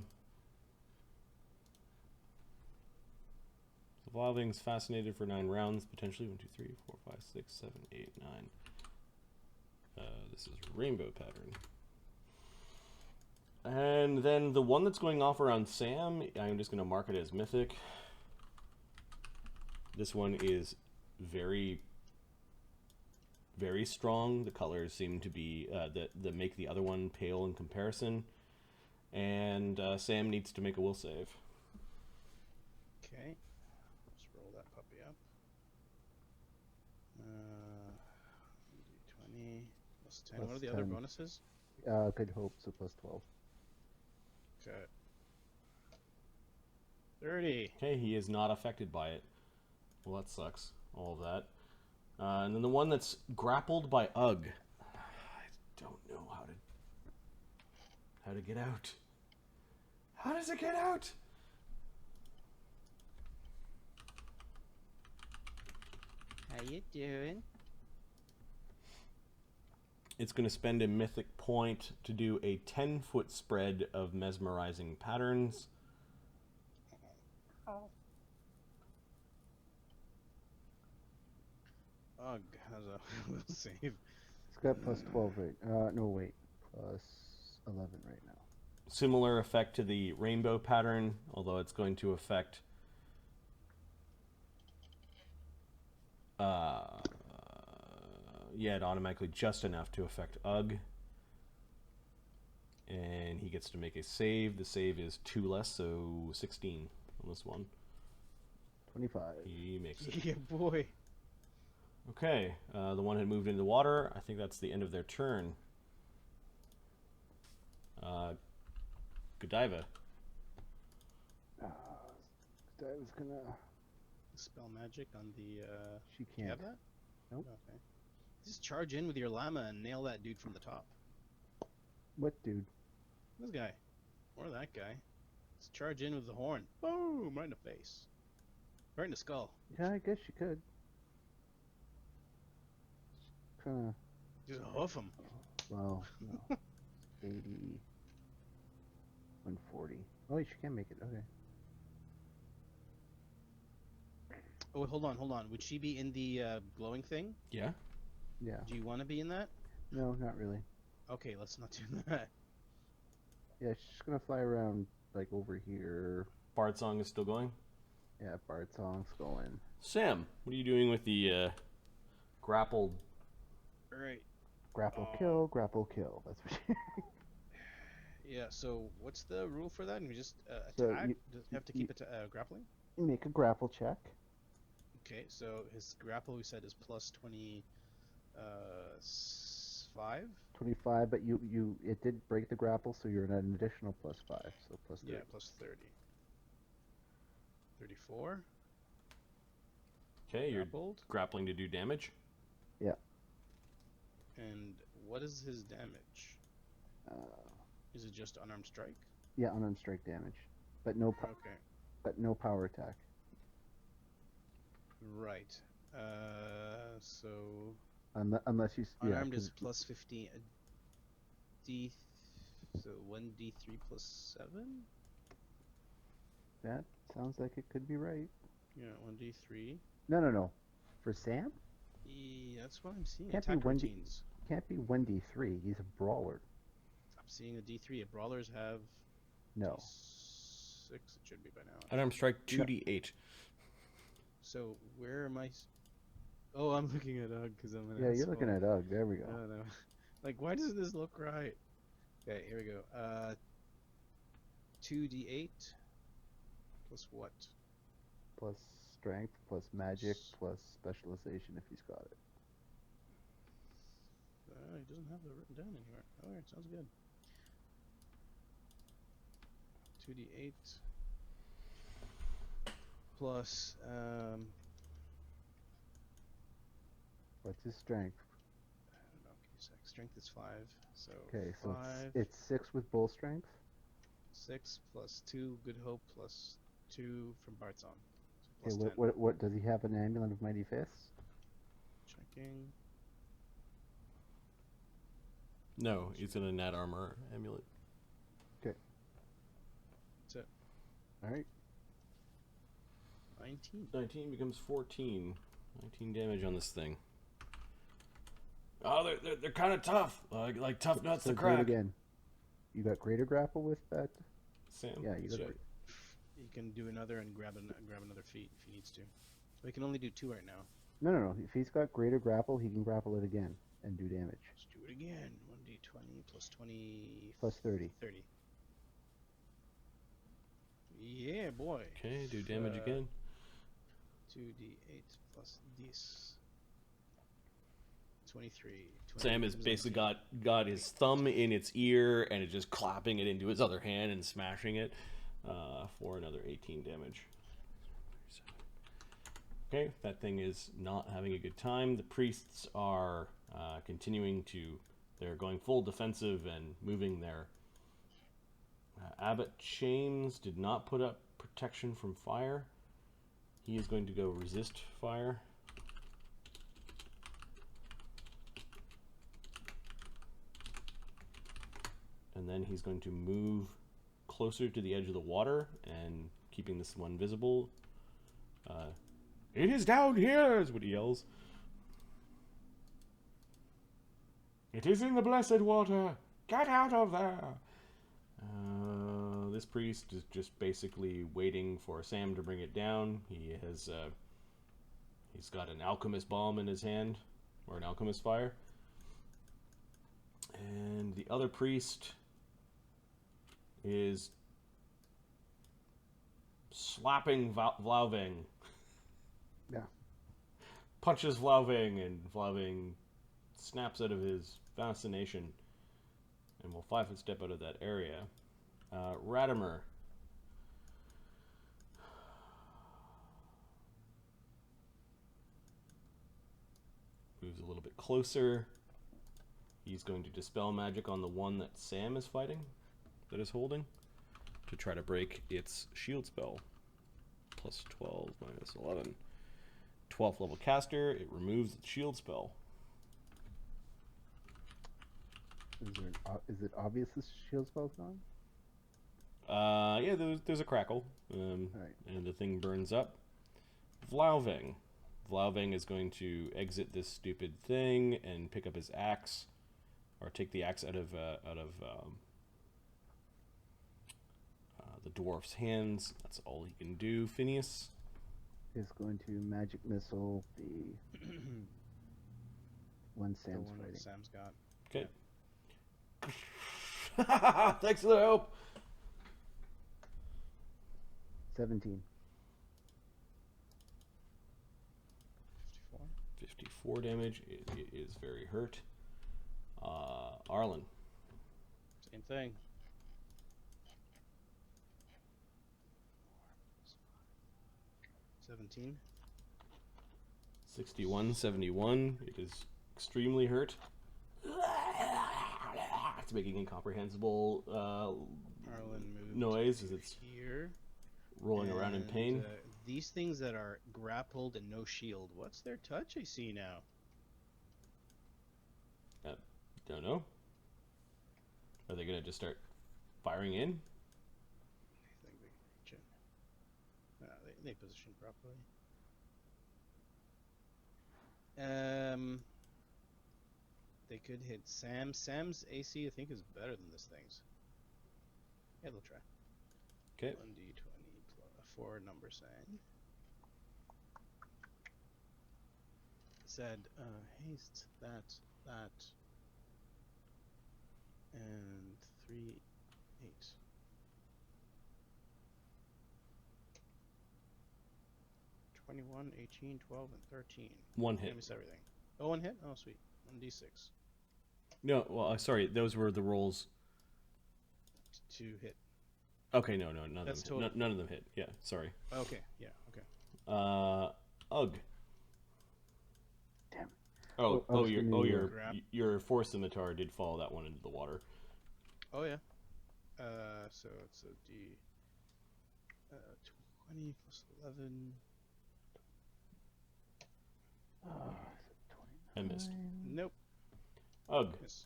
Speaker 2: Vloughveng's fascinated for 9 rounds, potentially. 1, 2, 3, 4, 5, 6, 7, 8, 9. This is rainbow pattern. And then the one that's going off around Sam, I'm just going to mark it as mythic. This one is very, very strong. The colors seem to be that make the other one pale in comparison. And Sam needs to make a will save.
Speaker 1: Okay. Let's roll that puppy up. D20 +10. What are the other
Speaker 3: 10.
Speaker 1: bonuses?
Speaker 3: Good hope, so +12.
Speaker 1: Okay. 30.
Speaker 2: Okay, he is not affected by it. Well, that sucks. All of that. And then the one that's grappled by Ugg. I don't know how to get out. How does it get out?
Speaker 1: How you doing?
Speaker 2: It's going to spend a mythic point to do a 10-foot spread of mesmerizing patterns.
Speaker 1: Ugh, has a will save.
Speaker 3: It's got +12 right. No, wait. +11 right now.
Speaker 2: Similar effect to the rainbow pattern, although it's going to affect yeah, it automatically just enough to affect Ugg. And he gets to make a save. The save is 2 less, so 16 on this one.
Speaker 3: 25.
Speaker 2: He makes it.
Speaker 1: Yeah, boy.
Speaker 2: Okay, the one had moved into the water. I think that's the end of their turn. Godiva.
Speaker 3: Godiva's gonna.
Speaker 1: Spell magic on the.
Speaker 3: She
Speaker 1: Do you
Speaker 3: can't.
Speaker 1: have that?
Speaker 3: Nope.
Speaker 1: Okay. Just charge in with your llama and nail that dude from the top.
Speaker 3: What dude?
Speaker 1: This guy. Or that guy. Just charge in with the horn. Boom! Right in the face. Right in the skull.
Speaker 3: Yeah, I guess you could. Kinda.
Speaker 1: Just hoof him.
Speaker 3: Well, no. 80. 140. Oh, she can make it. Okay.
Speaker 1: Oh, hold on, hold on. Would she be in the glowing thing?
Speaker 2: Yeah.
Speaker 3: Yeah.
Speaker 1: Do you want to be in that?
Speaker 3: No, not really.
Speaker 1: Okay, let's not do that.
Speaker 3: Yeah, she's gonna fly around like over here.
Speaker 2: Bard song is still going.
Speaker 3: Yeah, Bard song's going.
Speaker 2: Sam, what are you doing with the grappled?
Speaker 1: All right.
Speaker 3: Grapple kill, grapple kill. That's what she...
Speaker 1: Yeah. So what's the rule for that? And we just
Speaker 3: So
Speaker 1: attack.
Speaker 3: you-
Speaker 1: Does it have to keep it grappling?
Speaker 3: Make a grapple check.
Speaker 1: Okay. So his grapple we said is plus 5.
Speaker 3: 25, but it did break the grapple, so you're at an additional +5, so plus 30.
Speaker 1: Yeah, plus 30. 34.
Speaker 2: Okay, you're
Speaker 1: Grappled.
Speaker 2: grappling to do damage.
Speaker 3: Yeah.
Speaker 1: And what is his damage?
Speaker 3: Uh,
Speaker 1: Is it just unarmed strike?
Speaker 3: yeah, unarmed strike damage, but no
Speaker 1: Okay.
Speaker 3: power attack.
Speaker 1: Right. So
Speaker 3: Unless you
Speaker 1: unarmed
Speaker 3: 'cause
Speaker 1: is plus 15. D. So 1d3 plus 7.
Speaker 3: that sounds like it could be right.
Speaker 1: Yeah, 1d3.
Speaker 3: No. For Sam,
Speaker 1: Yeah, that's what I'm seeing.
Speaker 3: Can't be
Speaker 1: Attack
Speaker 3: 1d
Speaker 1: routines.
Speaker 3: can't be 1d3. He's a brawler.
Speaker 1: I'm seeing a d3. Brawlers have
Speaker 3: No.
Speaker 1: d6. It should be by now.
Speaker 2: Unarmed strike 2d8.
Speaker 1: So where am I? Oh, I'm looking at Ugg because I'm an
Speaker 3: Yeah, you're looking
Speaker 1: asshole.
Speaker 3: at Ugg. There we go.
Speaker 1: No. Like, why doesn't this look right? Okay, here we go. 2d8 plus what?
Speaker 3: Plus strength, plus magic, plus specialization if he's got it.
Speaker 1: He doesn't have it written down anywhere. Alright, sounds good. 2d8 plus
Speaker 3: What's his strength?
Speaker 1: I don't know, give me a sec. Strength is 5. So
Speaker 3: Okay, so
Speaker 1: 5,
Speaker 3: it's 6 with bull strength.
Speaker 1: 6 plus 2 good hope plus 2 from Bart Song. So
Speaker 3: Okay,
Speaker 1: plus 10.
Speaker 3: what does he have? An amulet of mighty fists?
Speaker 1: Checking.
Speaker 2: No, he's in a Nat armor amulet.
Speaker 1: That's it.
Speaker 3: All right.
Speaker 1: 19.
Speaker 2: 19 becomes 14. 19 damage on this thing. Oh, they're kind of tough. Like tough nuts
Speaker 3: So
Speaker 2: to
Speaker 3: do it
Speaker 2: crack.
Speaker 3: again. You got greater grapple with that?
Speaker 2: Sam.
Speaker 3: Yeah, you got.
Speaker 1: He can do another and grab another feat if he needs to. So he can only do 2 right now.
Speaker 3: No. If he's got greater grapple, he can grapple it again and do damage.
Speaker 1: Let's do it again. 1d20 plus 20.
Speaker 3: Plus 30.
Speaker 1: 30. Yeah, boy.
Speaker 2: Okay, do damage again.
Speaker 1: 2d8 plus this. 23.
Speaker 2: Sam has basically got his thumb in its ear and is just clapping it into his other hand and smashing it for another 18 damage. Okay, that thing is not having a good time. The priests are continuing to... They're going full defensive and moving their... Abbot James did not put up protection from fire. He is going to go resist fire. And then he's going to move closer to the edge of the water and keeping this one visible. It is down here, is what he yells. It is in the blessed water. Get out of there. This priest is just basically waiting for Sam to bring it down. He has, he's got an alchemist bomb in his hand, or an alchemist fire. And the other priest is slapping Vloughveng.
Speaker 3: Yeah.
Speaker 2: Punches Vloughveng, and Vloughveng snaps out of his fascination and will 5-foot step out of that area. Radamer. Moves a little bit closer. He's going to dispel magic on the one that Sam is fighting, that is holding, to try to break its shield spell. Plus 12 minus 11. 12th level caster, it removes its shield spell.
Speaker 3: Is it obvious this shield spell's gone?
Speaker 2: Yeah, there's a crackle,
Speaker 3: Right.
Speaker 2: and the thing burns up. Vloughveng. Vloughveng is going to exit this stupid thing and pick up his axe, or take the axe out of the dwarf's hands. That's all he can do. Phineas
Speaker 3: is going to magic missile the one
Speaker 1: The
Speaker 3: Sam's
Speaker 1: one that
Speaker 3: fighting.
Speaker 1: Sam's got.
Speaker 2: Okay. Thanks for the help.
Speaker 3: 17.
Speaker 1: 54.
Speaker 2: 54 damage. It is very hurt. Arlen.
Speaker 1: Same thing. 17.
Speaker 2: 61, 71. It is extremely hurt. It's making incomprehensible
Speaker 1: Arlen moved
Speaker 2: noise as it's
Speaker 1: here.
Speaker 2: rolling around in pain.
Speaker 1: These things that are grappled and no shield, what's their touch I see now?
Speaker 2: Don't know. Are they going to just start firing in?
Speaker 1: I think they can reach it. They position properly. They could hit Sam. Sam's AC, I think, is better than this thing's. Yeah, they'll try.
Speaker 2: Okay.
Speaker 1: 1d20 plus 4 number saying. Said haste that, and 3, 8. $21, 18, 12, and 13.
Speaker 2: One
Speaker 1: I
Speaker 2: hit.
Speaker 1: miss everything. Oh, one hit? Oh, sweet. 1d6.
Speaker 2: No, well, sorry. Those were the rolls.
Speaker 1: To hit.
Speaker 2: Okay, no, none
Speaker 1: That's
Speaker 2: of them.
Speaker 1: total.
Speaker 2: None of them hit. Yeah, sorry.
Speaker 1: Okay, yeah, okay.
Speaker 2: Ugh.
Speaker 3: Damn.
Speaker 2: Your force scimitar did follow that one into the water.
Speaker 1: Oh, yeah. So it's a D. 20 plus 11.
Speaker 2: I missed.
Speaker 1: Nope.
Speaker 2: Ugh.
Speaker 1: Miss.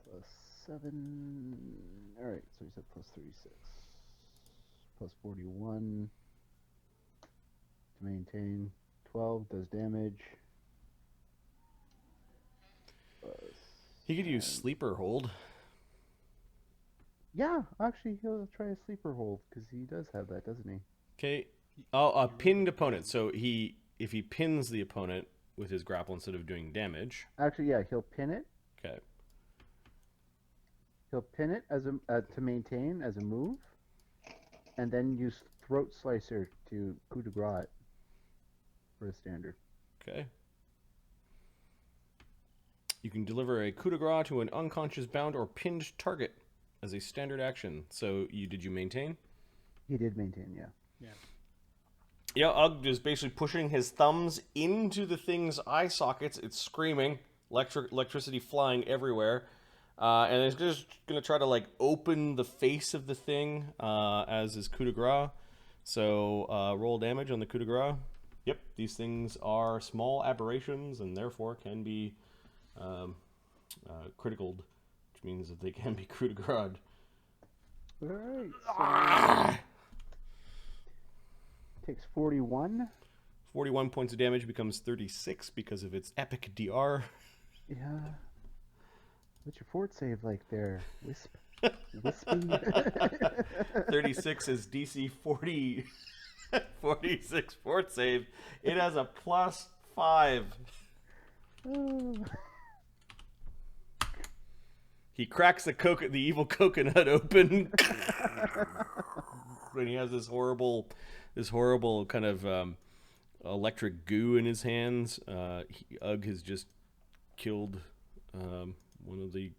Speaker 3: Plus 7. Alright, so you said plus 36. Plus 41. To maintain. 12 does damage. Plus
Speaker 2: He could use
Speaker 3: 10.
Speaker 2: sleeper hold.
Speaker 3: Yeah, actually, he'll try a sleeper hold because he does have that, doesn't he?
Speaker 2: Okay. Oh, a pinned opponent. So if he pins the opponent with his grapple instead of doing damage.
Speaker 3: Actually, yeah, he'll pin it.
Speaker 2: Okay.
Speaker 3: He'll pin it as a to maintain as a move, and then use throat slicer to coup de grace it for a standard.
Speaker 2: Okay. You can deliver a coup de grace to an unconscious, bound, or pinned target as a standard action. So did you maintain?
Speaker 3: He did maintain, yeah.
Speaker 1: Yeah.
Speaker 2: Yeah, Ugg is basically pushing his thumbs into the thing's eye sockets. It's screaming, electricity flying everywhere, and it's just gonna try to open the face of the thing as his coup de grace. So roll damage on the coup de grace. Yep, these things are small aberrations and therefore can be criticaled, which means that they can be coup de grace.
Speaker 3: Alright. So takes 41.
Speaker 2: 41 points of damage becomes 36 because of its epic DR.
Speaker 3: Yeah. What's your fort save like there? Wispy?
Speaker 2: 36 is DC 40. 46 fort save. It has a +5.
Speaker 3: Oh.
Speaker 2: He cracks the evil coconut open. And he has this horrible kind of electric goo in his hands. Ugg has just killed one of the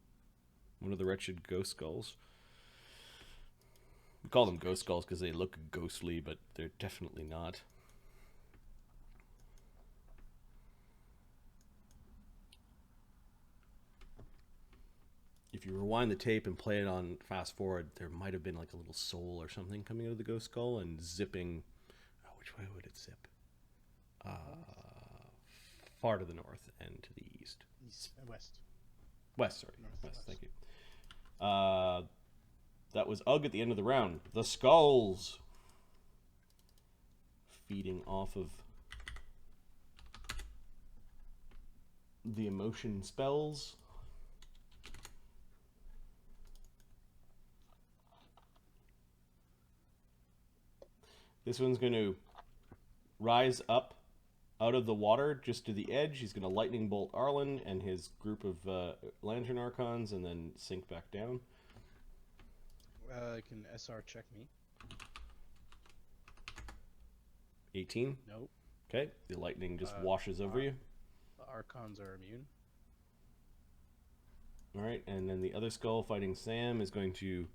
Speaker 2: wretched ghost skulls. We call them ghost skulls because they look ghostly, but they're definitely not. If you rewind the tape and play it on fast forward, there might have been a little soul or something coming out of the ghost skull and zipping. Oh, which way would it zip? Far to the north and to the east.
Speaker 1: West.
Speaker 2: West, sorry.
Speaker 1: Northwest.
Speaker 2: West, thank you. That was Ugg at the end of the round. The skulls. feeding off of the emotion spells. This one's going to rise up out of the water just to the edge. He's going to lightning bolt Arlen and his group of Lantern Archons and then sink back down.
Speaker 1: Can SR check me?
Speaker 2: 18.
Speaker 1: Nope.
Speaker 2: Okay, the lightning just washes over you.
Speaker 1: The Archons are immune.
Speaker 2: Alright, and then the other skull fighting Sam is going to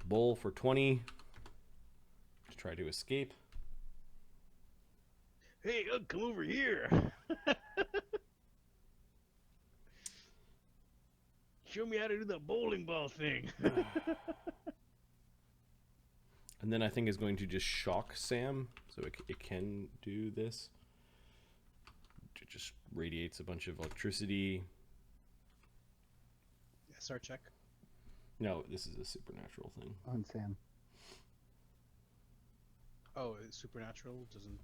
Speaker 2: bowl for 20 to try to escape.
Speaker 1: Hey, come over here! Show me how to do the bowling ball thing!
Speaker 2: And then I think is going to just shock Sam, so it can do this. It just radiates a bunch of electricity.
Speaker 1: SR check.
Speaker 2: No, this is a supernatural thing.
Speaker 3: On Sam.
Speaker 1: Oh, it's supernatural doesn't.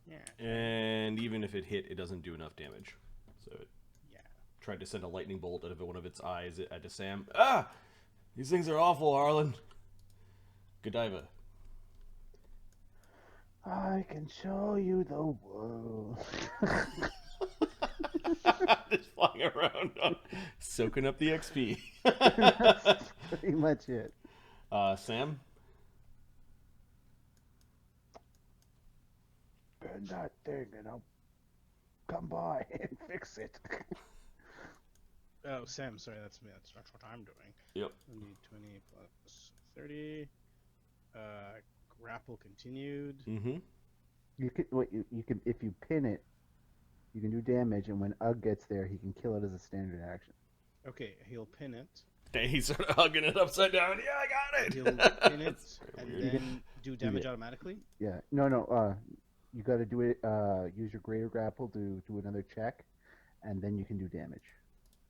Speaker 1: Yeah.
Speaker 2: And even if it hit, it doesn't do enough damage. So it
Speaker 1: Yeah.
Speaker 2: tried to send a lightning bolt out of one of its eyes at Sam. Ah! These things are awful, Arlen. Godiva.
Speaker 3: I can show you the world.
Speaker 2: Just flying around, soaking up the XP.
Speaker 3: That's pretty much it.
Speaker 2: Sam?
Speaker 3: Burn that thing and I'll come by and fix it.
Speaker 1: Oh, Sam, sorry, that's me. That's what I'm doing.
Speaker 2: Yep.
Speaker 1: I need 20 plus 30. Grapple continued.
Speaker 2: Mm-hmm.
Speaker 3: You can if you pin it, you can do damage, and when Ugg gets there, he can kill it as a standard action.
Speaker 1: Okay, he'll pin it.
Speaker 2: He's sort of hugging it upside down. Yeah, I got it.
Speaker 1: He'll pin it and
Speaker 2: weird.
Speaker 1: then do damage automatically.
Speaker 3: Yeah. No. You got to do it. Use your greater grapple to do another check, and then you can do damage.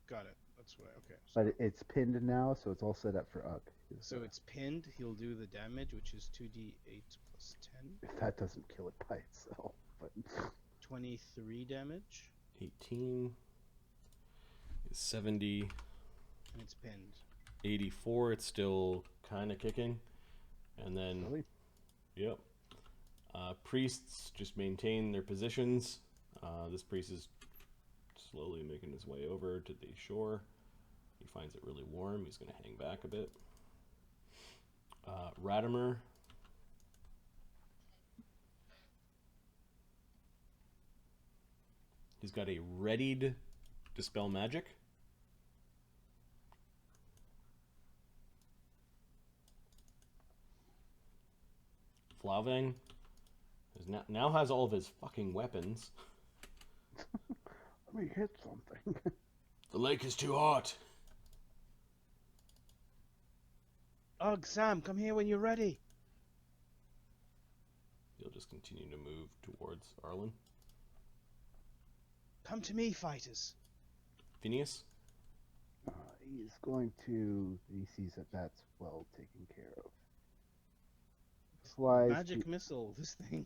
Speaker 1: Got it. That's what. Okay.
Speaker 3: But it's pinned now, so it's all set up for Ugg.
Speaker 1: So it's pinned. He'll do the damage, which is 2d8 plus 10.
Speaker 3: If that doesn't kill it by itself, but
Speaker 1: 23 damage,
Speaker 2: 18 is 70.
Speaker 1: and it's pinned.
Speaker 2: 84, it's still kind of kicking. And then,
Speaker 3: really,
Speaker 2: yep. Priests just maintain their positions. This priest is slowly making his way over to the shore. He finds it really warm. He's going to hang back a bit. Radamer. He's got a readied Dispel Magic. Vloughveng now has all of his fucking weapons.
Speaker 3: let me hit something.
Speaker 2: The lake is too hot.
Speaker 1: Ugh, Sam, come here when you're ready.
Speaker 2: He'll just continue to move towards Arlen.
Speaker 1: Come to me, fighters.
Speaker 2: Phineas?
Speaker 3: He's going to. He sees that that's well taken care of. Flies.
Speaker 1: Magic missile, this thing.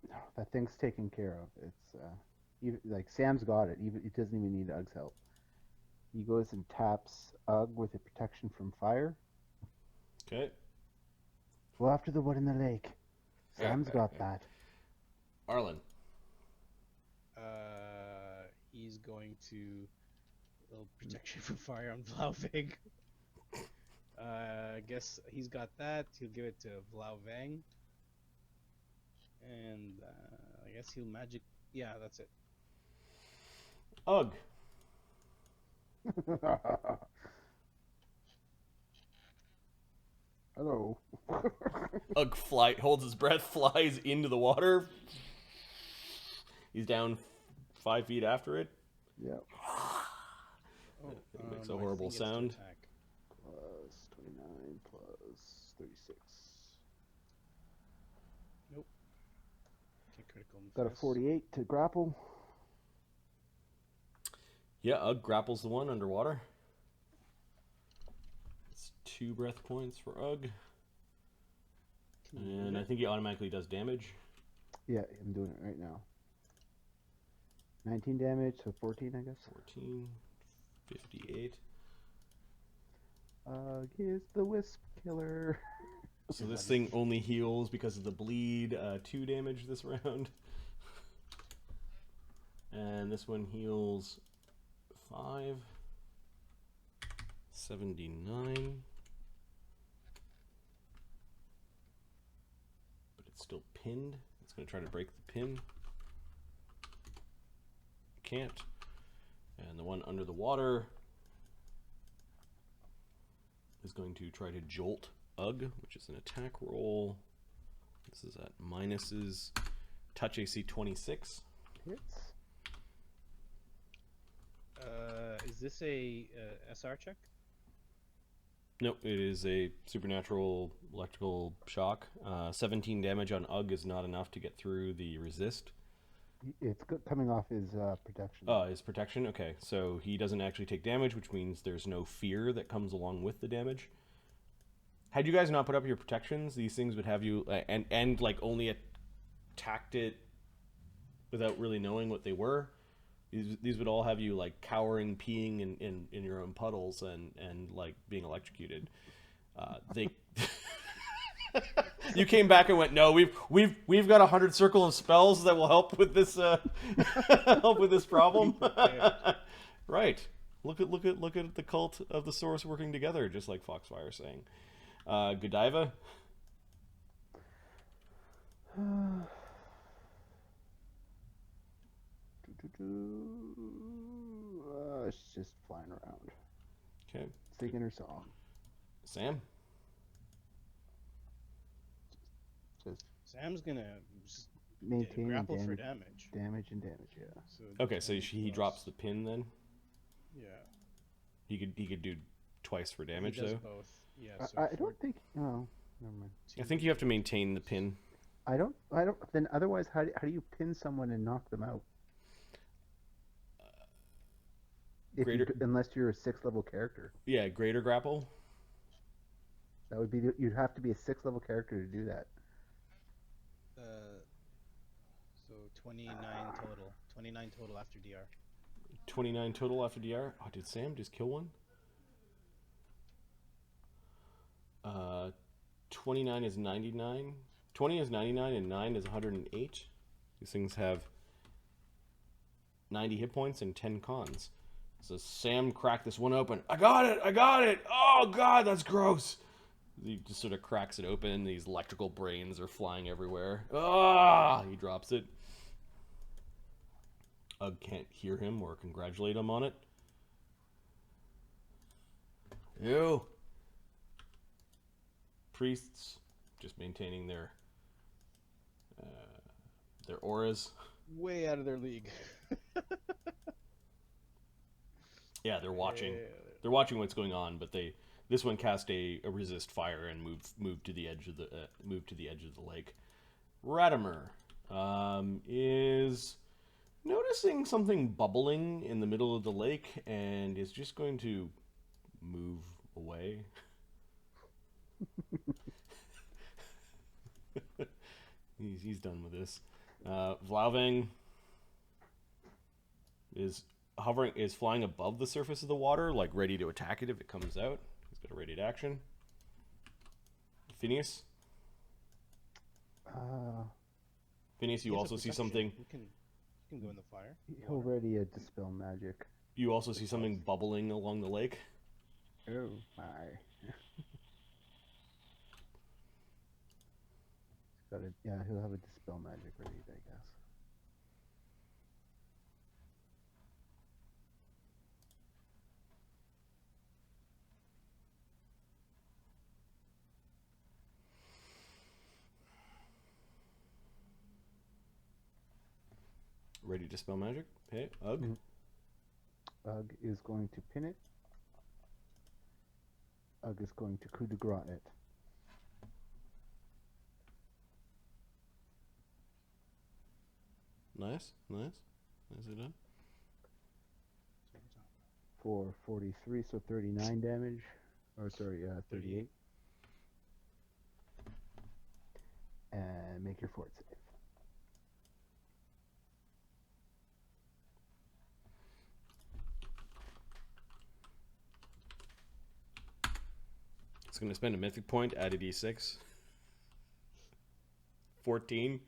Speaker 3: No, that thing's taken care of. It's even like Sam's got it. Even it doesn't even need Ugg's help. He goes and taps Ugg with a protection from fire.
Speaker 2: Okay.
Speaker 3: Go after the one in the lake. Sam's got that.
Speaker 2: Arlen.
Speaker 1: He's going to little protection from fire on Vloughveng. I guess he's got that. He'll give it to Vloughveng. And I guess he'll magic. Yeah, that's it.
Speaker 2: Ugg.
Speaker 3: Hello.
Speaker 2: Ugg holds his breath, flies into the water. He's down 5 feet after it.
Speaker 3: Yep.
Speaker 2: Oh, it makes a horrible sound.
Speaker 3: Plus 29 plus 36.
Speaker 1: Nope. Can't critical.
Speaker 3: Got a 48 to grapple.
Speaker 2: Yeah, Ugg grapples the one underwater. It's 2 breath points for Ugg. And I think he automatically does damage.
Speaker 3: Yeah, I'm doing it right now. 19 damage, so 14, I guess.
Speaker 2: 14, 58.
Speaker 3: Here's the Wisp Killer.
Speaker 2: So this thing only heals because of the bleed. 2 damage this round. And this one heals 5. 79. But it's still pinned. It's going to try to break the pin. Can't. And the one under the water is going to try to jolt Ugg, which is an attack roll. This is at minuses. Touch AC 26.
Speaker 3: Hits.
Speaker 1: Is this a SR check?
Speaker 2: Nope, it is a supernatural electrical shock. 17 damage on Ugg is not enough to get through the resist.
Speaker 3: It's coming off his protection.
Speaker 2: Oh, his protection? Okay, so he doesn't actually take damage, which means there's no fear that comes along with the damage. Had you guys not put up your protections, these things would have you, and like only attacked it without really knowing what they were. These would all have you like cowering, peeing in your own puddles and like being electrocuted. They You came back and went, no, we've got 100 circle of spells that will help with this help with this problem. Right. Look at the cult of the source working together, just like Foxfire saying. Godiva.
Speaker 3: It's just flying around.
Speaker 2: Okay.
Speaker 3: Singing her song.
Speaker 2: Sam.
Speaker 3: Just
Speaker 1: Sam's gonna just
Speaker 3: maintain
Speaker 1: grapple for
Speaker 3: damage.
Speaker 1: damage.
Speaker 3: Damage, yeah.
Speaker 1: So
Speaker 2: Okay, so he drops the pin then.
Speaker 1: Yeah.
Speaker 2: He could do twice for damage
Speaker 1: he does
Speaker 2: though.
Speaker 1: both. Yeah. So
Speaker 3: I don't think. Oh, never mind.
Speaker 2: I think you have to maintain the pin.
Speaker 3: I don't. Then otherwise, how do you pin someone and knock them out? Unless you're a 6th level character.
Speaker 2: Yeah, greater grapple.
Speaker 3: That would be. You'd have to be a 6th level character to do that.
Speaker 1: So 29 total. 29 total after DR.
Speaker 2: 29 total after DR. Oh, did Sam just kill one? 29 is 99. 20 is 99 and 9 is 108. These things have 90 hit points and 10 cons. So Sam cracked this one open. I got it! Oh god, that's gross! He just sort of cracks it open and these electrical brains are flying everywhere. Ah! He drops it. Ugg can't hear him or congratulate him on it. Ew. Priests just maintaining their auras.
Speaker 1: Way out of their league.
Speaker 2: Yeah, they're watching. They're watching what's going on, but this one cast a resist fire and moved to the edge of the lake. Radamer is noticing something bubbling in the middle of the lake and is just going to move away. He's done with this. Vloughveng is flying above the surface of the water, like ready to attack it if it comes out. He's got a ready to action. Phineas. Phineas, you also see something.
Speaker 1: You can go in the fire.
Speaker 3: He'll ready a dispel magic.
Speaker 2: You also see something bubbling along the lake.
Speaker 3: Oh my! He'll have a dispel magic ready, I guess.
Speaker 2: Ready to spell magic. Hey, Ugg.
Speaker 3: Ugg is going to pin it. Ugg is going to coup de grace it.
Speaker 2: Nice. Nicely done.
Speaker 3: For 43, so 39 damage. Or sorry, 38. And make your fort save.
Speaker 2: It's going to spend a mythic point, add a d6. 14.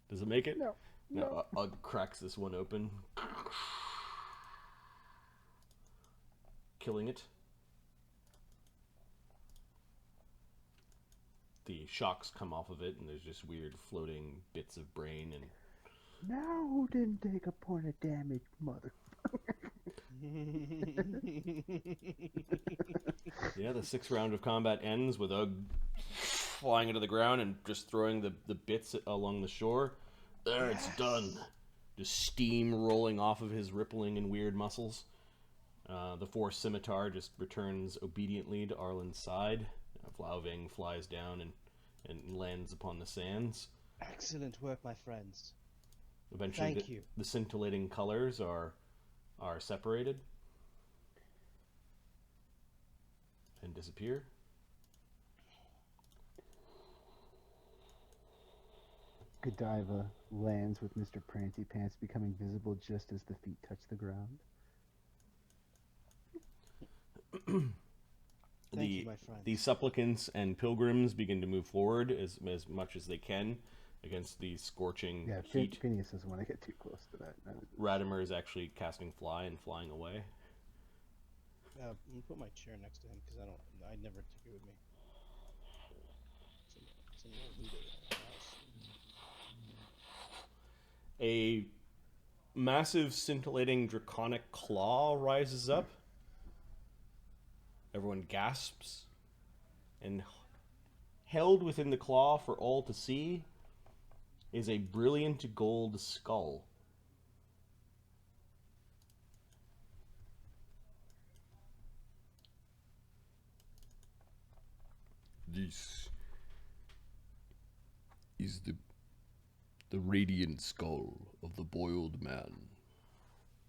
Speaker 2: Does it make it?
Speaker 3: No.
Speaker 2: No. Ugg cracks this one open. Killing it. The shocks come off of it, and there's just weird floating bits of brain. And
Speaker 3: Now who didn't take a point of damage, mother?
Speaker 2: yeah, the 6th round of combat ends with Ugg flying into the ground and just throwing the bits along the shore. There, it's done. Just steam rolling off of his rippling and weird muscles. The 4 scimitar just returns obediently to Arlen's side. Vloughveng flies down and lands upon the sands.
Speaker 1: Excellent work, my friends.
Speaker 2: Eventually,
Speaker 1: Thank you.
Speaker 2: The scintillating colors are separated and disappear.
Speaker 3: Godiva lands with Mr. Prancy Pants becoming visible just as the feet touch the ground.
Speaker 1: Thank you, my friends.
Speaker 2: The supplicants and pilgrims begin to move forward as much as they can against the scorching heat.
Speaker 3: Phineas doesn't want to get too close to that.
Speaker 2: Radamer is actually casting fly and flying away.
Speaker 1: I'm gonna put my chair next to him because I never took it with me. It's an old leader in the house.
Speaker 2: A massive scintillating draconic claw rises up. Everyone gasps, and held within the claw for all to see is a brilliant gold skull.
Speaker 4: This is the radiant skull of the boiled man.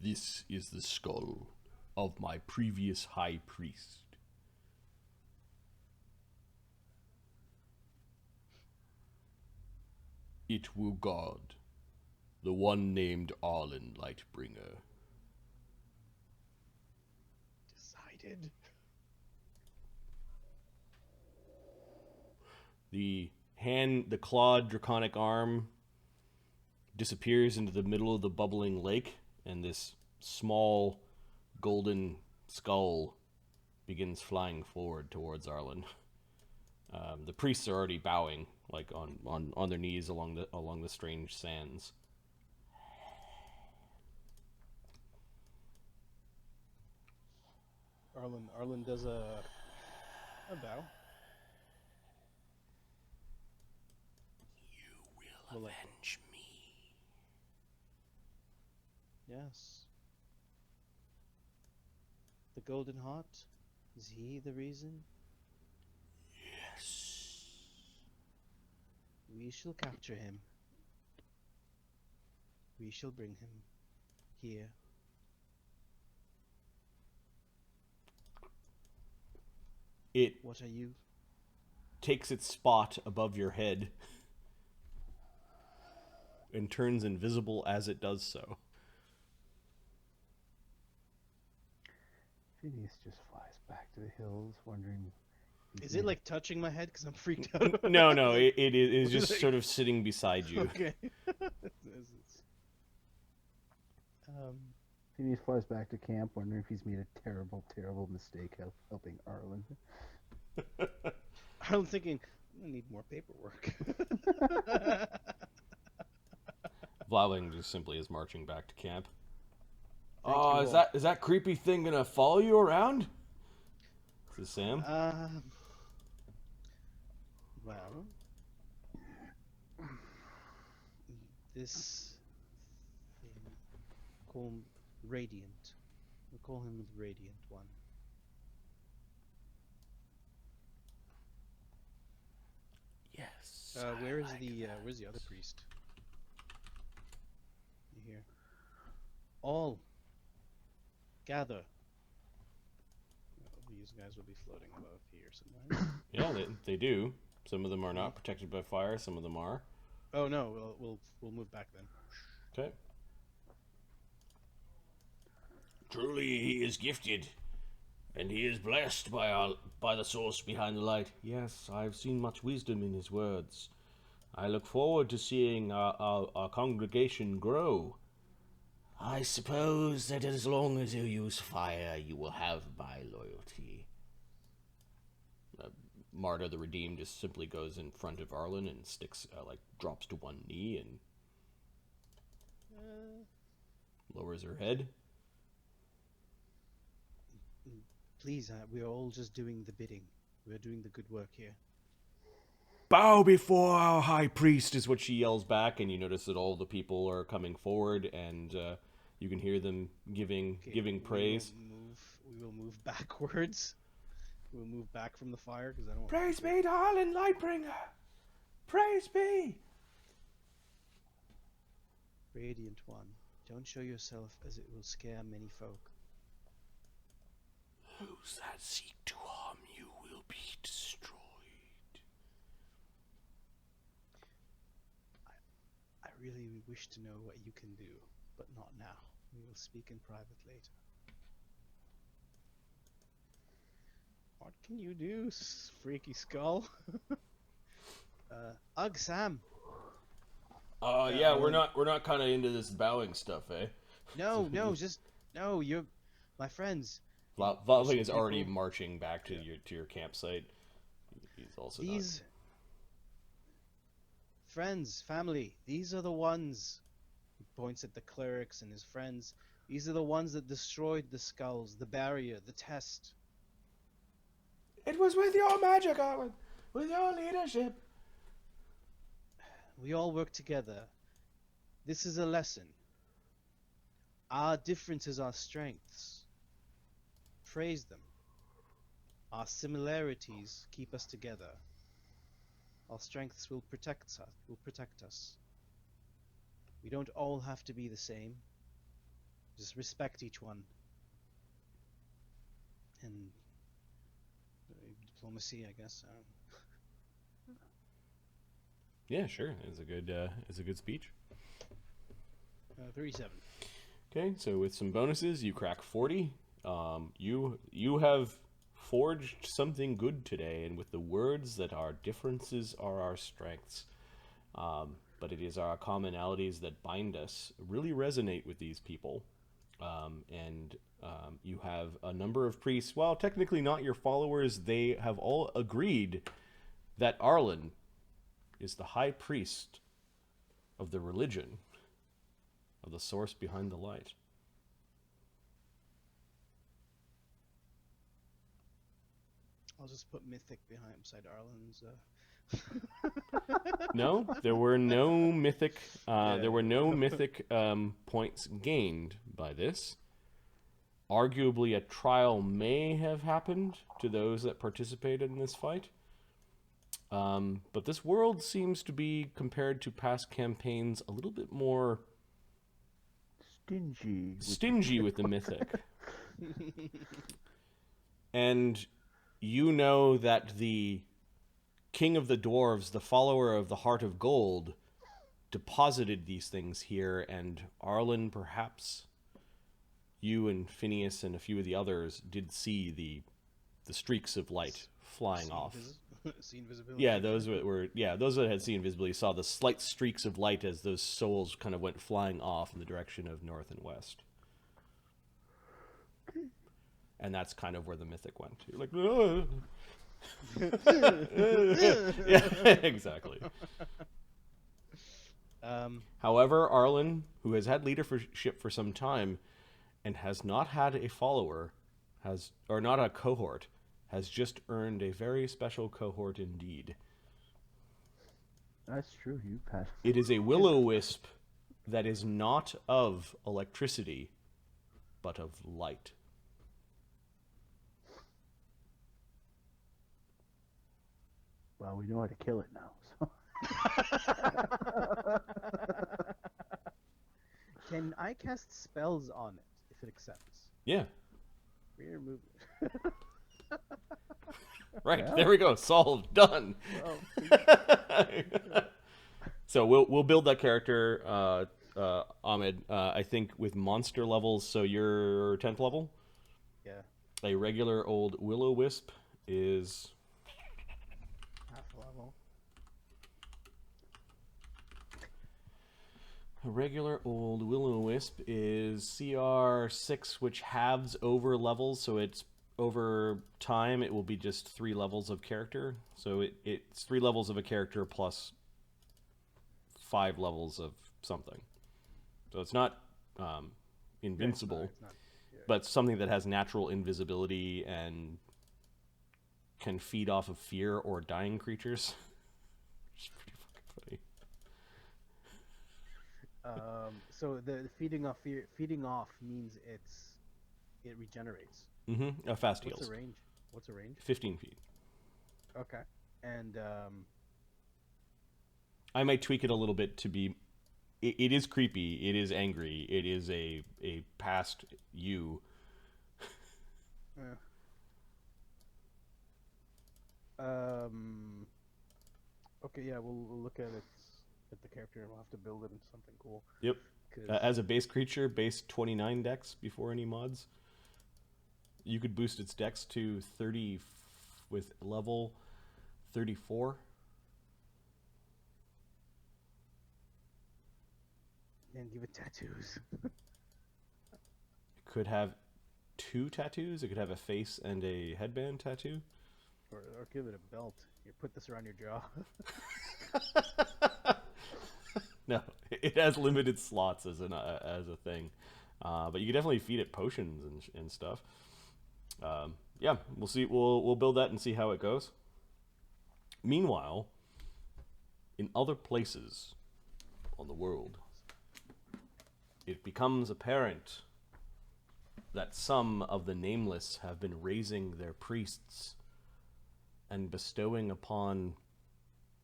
Speaker 4: This is the skull of my previous high priest. It will guard the one named Arlen Lightbringer.
Speaker 1: Decided.
Speaker 2: The clawed draconic arm disappears into the middle of the bubbling lake, and this small golden skull begins flying forward towards Arlen. The priests are already bowing, like on their knees along the strange sands.
Speaker 1: Arlen does a bow.
Speaker 4: You will avenge me.
Speaker 1: Yes. The Golden Heart? Is he the reason?
Speaker 4: Yes.
Speaker 1: We shall capture him. We shall bring him here.
Speaker 2: It
Speaker 1: What are you?
Speaker 2: takes its spot above your head and turns invisible as it does so.
Speaker 3: Phineas just flies back to the hills, wondering.
Speaker 1: Is it like touching my head because I'm freaked out?
Speaker 2: No, it is just sort of sitting beside you.
Speaker 1: Okay.
Speaker 3: Phineas flies back to camp, wondering if he's made a terrible, terrible mistake helping Arlen.
Speaker 1: I'm thinking, I need more paperwork.
Speaker 2: Vloughveng just simply is marching back to camp.
Speaker 1: Thank
Speaker 2: Oh,
Speaker 1: you
Speaker 2: is
Speaker 1: all.
Speaker 2: that creepy thing gonna follow you around? This is Sam.
Speaker 1: Well, this thing, call him Radiant. We'll call him the Radiant One.
Speaker 4: Yes.
Speaker 1: Where's the other priest? You hear? All gather. Well, these guys will be floating above here somewhere.
Speaker 2: Yeah, they do. Some of them are not protected by fire. Some of them are.
Speaker 1: Oh no, we'll move back then.
Speaker 2: Okay.
Speaker 4: Truly, he is gifted, and he is blessed by the source behind the light.
Speaker 2: Yes, I've seen much wisdom in his words. I look forward to seeing our congregation grow.
Speaker 4: I suppose that as long as you use fire, you will have my loyalty.
Speaker 2: Marta the Redeemed just simply goes in front of Arlen and sticks, drops to one knee and lowers her head.
Speaker 1: Please, we are all just doing the bidding. We are doing the good work here.
Speaker 2: Bow before our high priest is what she yells back, and you notice that all the people are coming forward, and you can hear them giving praise.
Speaker 1: We will move backwards. We'll move back from the fire because I don't.
Speaker 2: Praise be to Arlen Lightbringer. Praise be.
Speaker 1: Radiant One, don't show yourself, as it will scare many folk.
Speaker 4: Those that seek to harm you will be destroyed.
Speaker 1: I really wish to know what you can do, but not now. We will speak in private later. What can you do, freaky skull? Ugh, Sam.
Speaker 2: Yeah, we're not kind of into this bowing stuff, eh?
Speaker 1: No, you're my friends.
Speaker 2: Vloughveng is already marching back to your campsite. He's also
Speaker 1: these friends, family. These are the ones. He points at the clerics and his friends. These are the ones that destroyed the skulls, the barrier, the test.
Speaker 2: It was with your magic, Arlen. With your leadership.
Speaker 1: We all work together. This is a lesson. Our differences are strengths. Praise them. Our similarities keep us together. Our strengths will protect us. We don't all have to be the same. Just respect each one. And diplomacy, I guess.
Speaker 2: Yeah, sure. It's a good speech.
Speaker 1: 37.
Speaker 2: Okay, so with some bonuses, you crack 40. You have forged something good today, and with the words that our differences are our strengths, but it is our commonalities that bind us, really resonate with these people. And you have a number of priests, well, technically not your followers, they have all agreed that Arlen is the high priest of the religion, of the source behind the light.
Speaker 1: I'll just put mythic beside Arlen's.
Speaker 2: No, there were no mythic. There were no mythic points gained by this. Arguably, a trial may have happened to those that participated in this fight. But this world seems to be, compared to past campaigns, a little bit more stingy with the mythic. And you know that the King of the Dwarves, the follower of the Heart of Gold, deposited these things here, and Arlen, perhaps you and Phineas and a few of the others did see the streaks of light flying off.
Speaker 1: See invisibility.
Speaker 2: Yeah, those that had seen invisibility saw the slight streaks of light as those souls kind of went flying off in the direction of north and west. And that's kind of where the mythic went. You're like, oh. Yeah, exactly. However, Arlen, who has had leadership for some time and has not had a follower, not a cohort, has just earned a very special cohort indeed.
Speaker 3: That's true, you've had.
Speaker 2: It is a will-o-wisp that is not of electricity, but of light.
Speaker 3: Well, we know how to kill it now, so.
Speaker 1: Can I cast spells on it if it accepts?
Speaker 2: Yeah.
Speaker 1: Rear movement.
Speaker 2: Right,
Speaker 3: Yeah.
Speaker 2: there we go. Solved. Done.
Speaker 3: Oh,
Speaker 2: So we'll build that character, Ahmed. I think with monster levels. So you're 10th level.
Speaker 1: Yeah,
Speaker 2: A regular old will-o-wisp is
Speaker 1: half level.
Speaker 2: a regular old will-o-wisp is CR 6, which halves over levels. So it's over time. It will be just 3 levels of character. So it's 3 levels of a character plus 5 levels of something. So it's not invincible,
Speaker 1: It's not. Yeah.
Speaker 2: but something that has natural invisibility and can feed off of fear or dying creatures. Which is pretty fucking
Speaker 1: So the feeding off means it regenerates.
Speaker 2: funny. Fast
Speaker 1: What's
Speaker 2: heals.
Speaker 1: the range? What's the range?
Speaker 2: 15 feet.
Speaker 1: Okay. And
Speaker 2: I might tweak it a little bit to be. It is creepy. It is angry. It is a past you.
Speaker 1: Okay, yeah, we'll look at it at the character, and we'll have to build it into something cool.
Speaker 2: Yep.
Speaker 1: 'Cause-
Speaker 2: As a base creature, base 29 dex before any mods. You could boost its dex to 30 with level 34.
Speaker 1: and give it tattoos.
Speaker 2: It could have 2 tattoos. It could have a face and a headband tattoo.
Speaker 1: or give it a belt. You put this around your jaw.
Speaker 2: No, it has limited slots as a thing, but you can definitely feed it potions and stuff. Yeah, we'll see. We'll build that and see how it goes. Meanwhile, in other places on the world, it becomes apparent that some of the nameless have been raising their priests and bestowing upon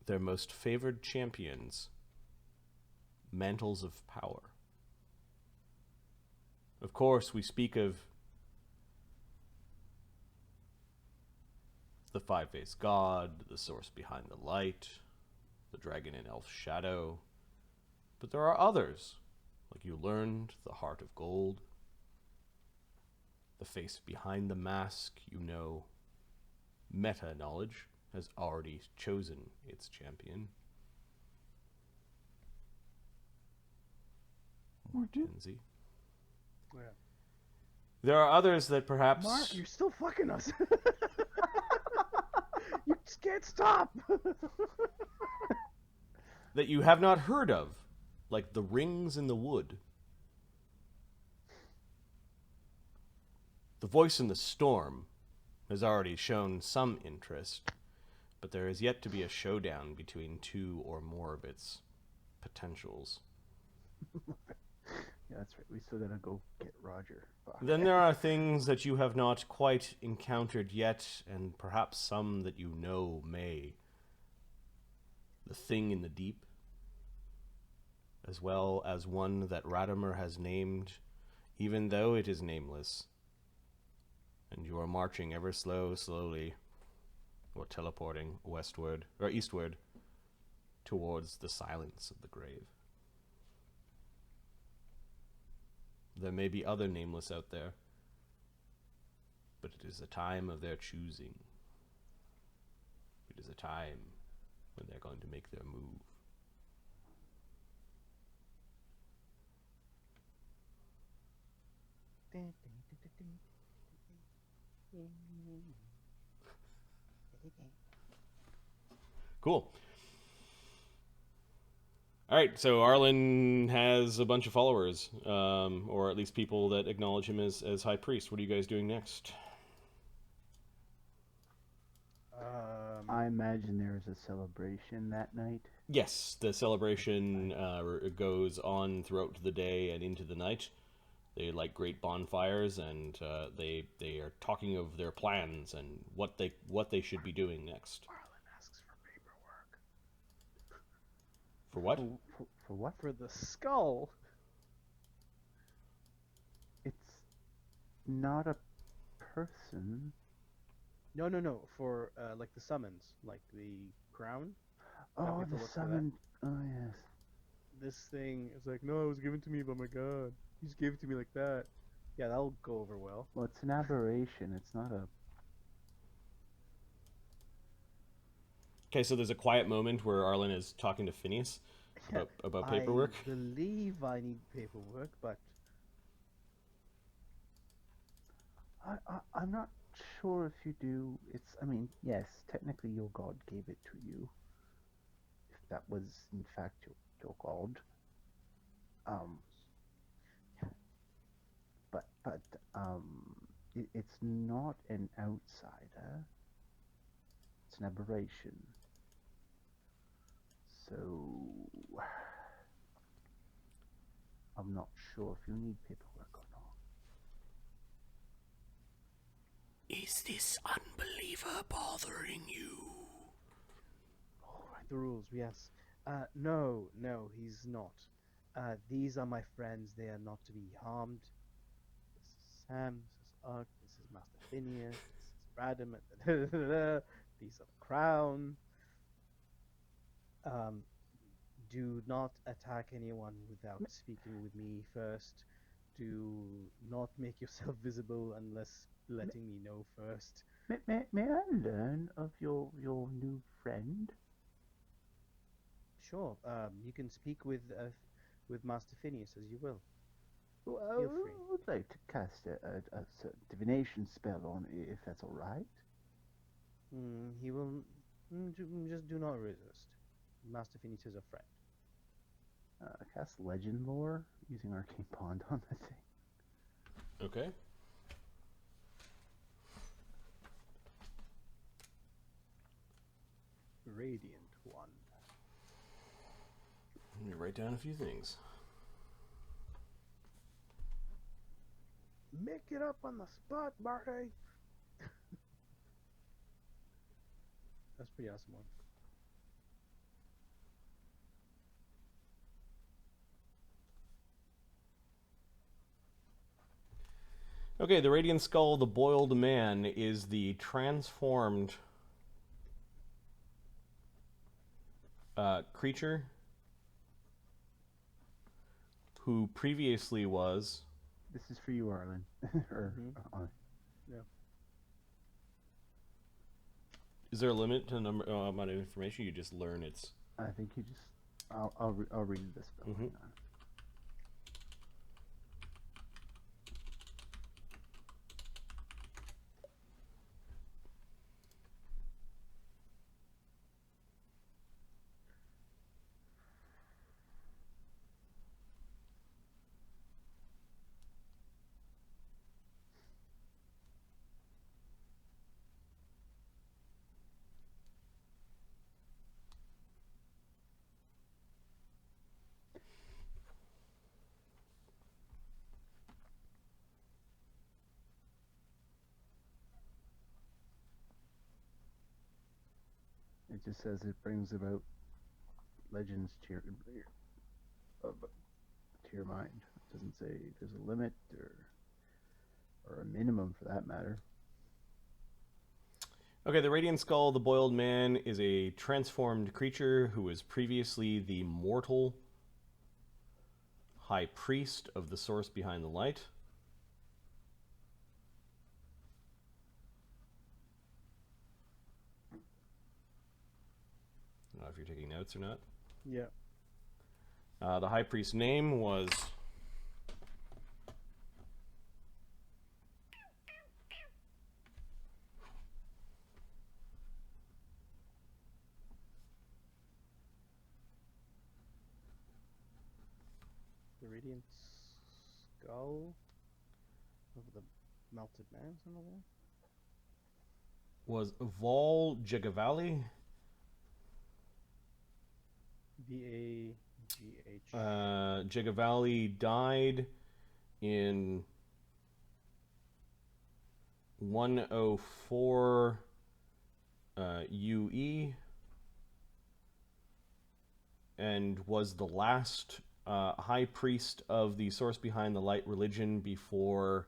Speaker 2: their most favored champions mantles of power. Of course, we speak of the five-faced god, the source behind the light, the dragon and elf shadow. But there are others, like you learned, the heart of gold, the face behind the mask. You know, meta-knowledge has already chosen its champion. Hortensie.
Speaker 1: Yeah.
Speaker 2: There are others that perhaps...
Speaker 1: Mark, you're still fucking us. You just can't stop.
Speaker 2: that you have not heard of, like the rings in the wood. The voice in the storm has already shown some interest, but there is yet to be a showdown between 2 or more of its potentials.
Speaker 3: Yeah, that's right. We still gotta go get Roger. Fuck.
Speaker 2: Then there are things that you have not quite encountered yet, and perhaps some that you know may. The thing in the deep, as well as one that Radamer has named, even though it is nameless. And you are marching ever slowly, or teleporting westward, or eastward, towards the silence of the grave. There may be other nameless out there, but it is a time of their choosing. It is a time when they're going to make their move. Cool. All right, so Arlen has a bunch of followers, or at least people that acknowledge him as High Priest. What are you guys doing next?
Speaker 3: I imagine there is a celebration that night.
Speaker 2: Yes, the celebration goes on throughout the day and into the night. They light great bonfires, and they are talking of their plans and what they should be doing next.
Speaker 1: Arlen asks for paperwork.
Speaker 2: For what?
Speaker 3: For what?
Speaker 1: For the skull.
Speaker 3: It's not a person.
Speaker 1: No. For like the summons, like the crown. How
Speaker 3: Oh,
Speaker 1: people
Speaker 3: the
Speaker 1: look for that.
Speaker 3: summon. Oh yes.
Speaker 1: This thing is like, no, it was given to me by my god. He just gave it to me like that. Yeah, that'll go over well.
Speaker 3: Well, it's an aberration. It's not a.
Speaker 2: Okay, so there's a quiet moment where Arlen is talking to Phineas about paperwork.
Speaker 1: I believe I need paperwork, but
Speaker 3: I'm not sure if you do. It's. I mean, yes, technically your god gave it to you. If that was in fact your god. But it's not an outsider. It's an aberration. So I'm not sure if you need paperwork or not.
Speaker 4: Is this unbeliever bothering you?
Speaker 1: all right, the rules, yes. No, he's not. These are my friends. They are not to be harmed. This is Sam. This is Ark. This is Master Phineas. This is Radamer. These are the crown. Do not attack anyone without speaking with me first. Do not make yourself visible unless letting me know first.
Speaker 3: May I learn of your new friend?
Speaker 1: Sure. You can speak with Master Phineas as you will.
Speaker 3: Well,
Speaker 1: Feel free.
Speaker 3: I would like to cast a certain divination spell on it, if that's all right.
Speaker 1: He will. Just do not resist. Master Phineas is a friend.
Speaker 3: Cast legend lore using arcane bond on the thing.
Speaker 2: Okay.
Speaker 1: Radiant one.
Speaker 2: Let me write down a few things.
Speaker 1: Make it up on the spot, Barty. That's a pretty awesome one.
Speaker 2: Okay, the Radiant Skull, the Boiled Man, is the transformed creature who previously was.
Speaker 3: This is for you, Arlen. or
Speaker 1: Yeah.
Speaker 2: Is there a limit to the number amount of information? You just learn it's.
Speaker 3: I think you just. I'll read this spell.
Speaker 2: Mhm.
Speaker 3: Hang on. It just says it brings about legends to your mind. It doesn't say there's a limit or a minimum for that matter.
Speaker 2: Okay, the Radiant Skull, the Boiled Man, is a transformed creature who was previously the mortal high priest of the source behind the light. I don't know if you're taking notes or not.
Speaker 1: Yeah.
Speaker 2: The high priest's name was
Speaker 1: The Radiant Skull of the Melted Man, something like
Speaker 2: Vloughveng.
Speaker 1: that? V-A-G-H.
Speaker 2: Jagavali died in 104 UE and was the last high priest of the source behind the light religion before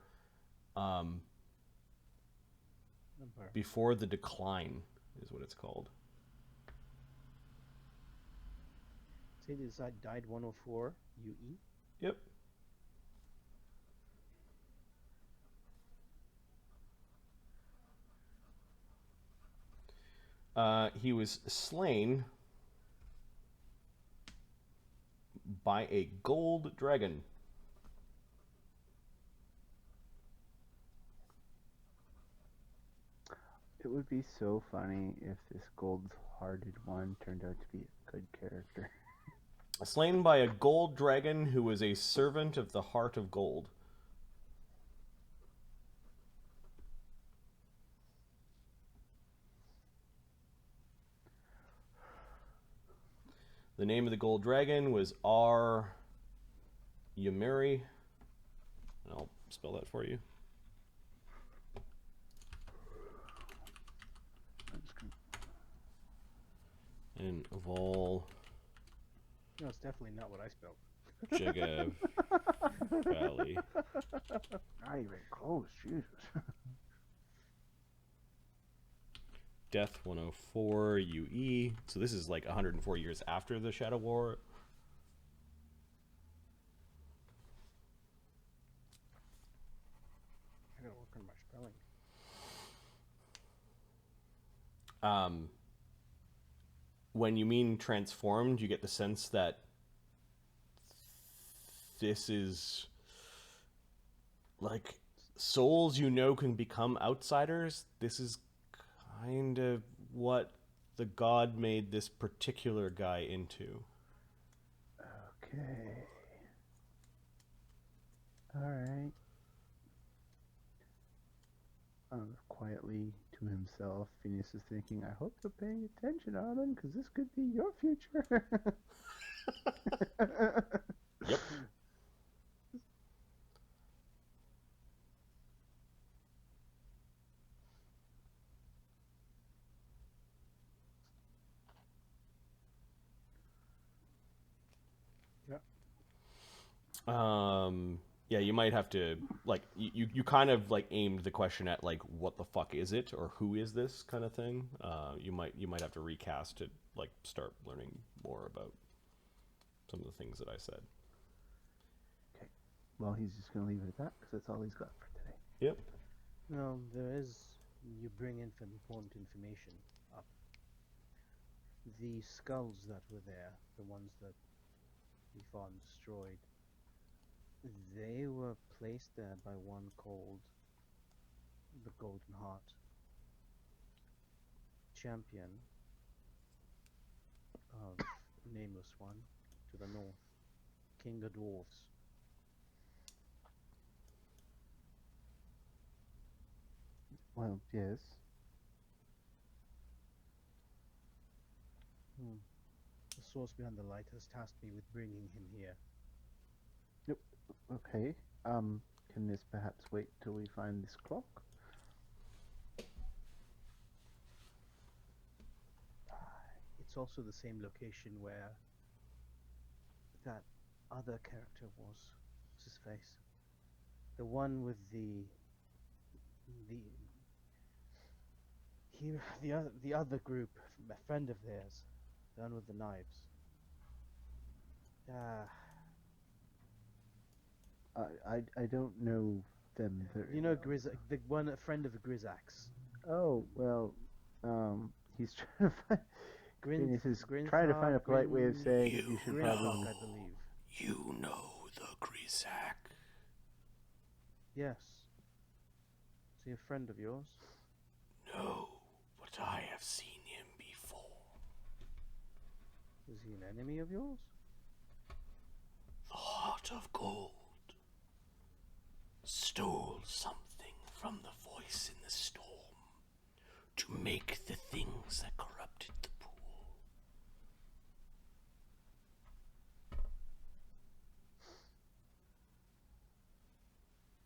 Speaker 1: Empire.
Speaker 2: Before the Decline is what it's called.
Speaker 1: Say this side died 104 UE.
Speaker 2: Yep. He was slain by a gold dragon.
Speaker 3: It would be so funny if this gold-hearted one turned out to be a good character.
Speaker 2: Slain by a gold dragon who was a servant of the Heart of Gold. The name of the gold dragon was Yamiri. And I'll spell that for you. And Vol
Speaker 1: No, it's definitely not what I spelled.
Speaker 2: Jegev Valley.
Speaker 3: Not even close, Jesus.
Speaker 2: Death 104 UE. So this is like 104 years after the Shadow War.
Speaker 1: I gotta work on my spelling.
Speaker 2: When you mean transformed, you get the sense that this is like souls you know can become outsiders. This is kind of what the god made this particular guy into.
Speaker 3: Okay. Alright. Quietly to himself, Phineas is thinking, I hope you're paying attention, Arlen, because this could be your future.
Speaker 2: Yep. Yeah, you might have to like you kind of like aimed the question at like what the fuck is it or who is this kind of thing. You might have to recast to like start learning more about some of the things that I said.
Speaker 3: Okay. Well, he's just going to leave it at that because that's all he's got for today.
Speaker 2: Yep.
Speaker 1: No, there is. You bring in some important information up. The skulls that were there, the ones that we fought and destroyed, they were placed there by one called the Golden Heart, champion of Nameless One to the north, King of Dwarves.
Speaker 3: Well, yes.
Speaker 1: The source behind the light has tasked me with bringing him here.
Speaker 3: Okay. Can this perhaps wait till we find this clock?
Speaker 1: It's also the same location where that other character was. What's his face? The one with the other group, a friend of theirs, the one with the knives.
Speaker 3: I don't know them very
Speaker 1: You know
Speaker 3: well.
Speaker 1: Grizaak, the one, a friend of the Grizaak's.
Speaker 3: Oh, well, he's trying to find... Phineas is
Speaker 1: Grin
Speaker 3: trying to find a polite way of saying that you should
Speaker 1: Grinthog,
Speaker 3: probably...
Speaker 1: I believe.
Speaker 4: You know the Grizaak.
Speaker 1: Yes. Is he a friend of yours?
Speaker 4: No, but I have seen him before.
Speaker 1: Is he an enemy of yours?
Speaker 4: The Heart of Gold stole something from the voice in the storm to make the things that corrupted the pool.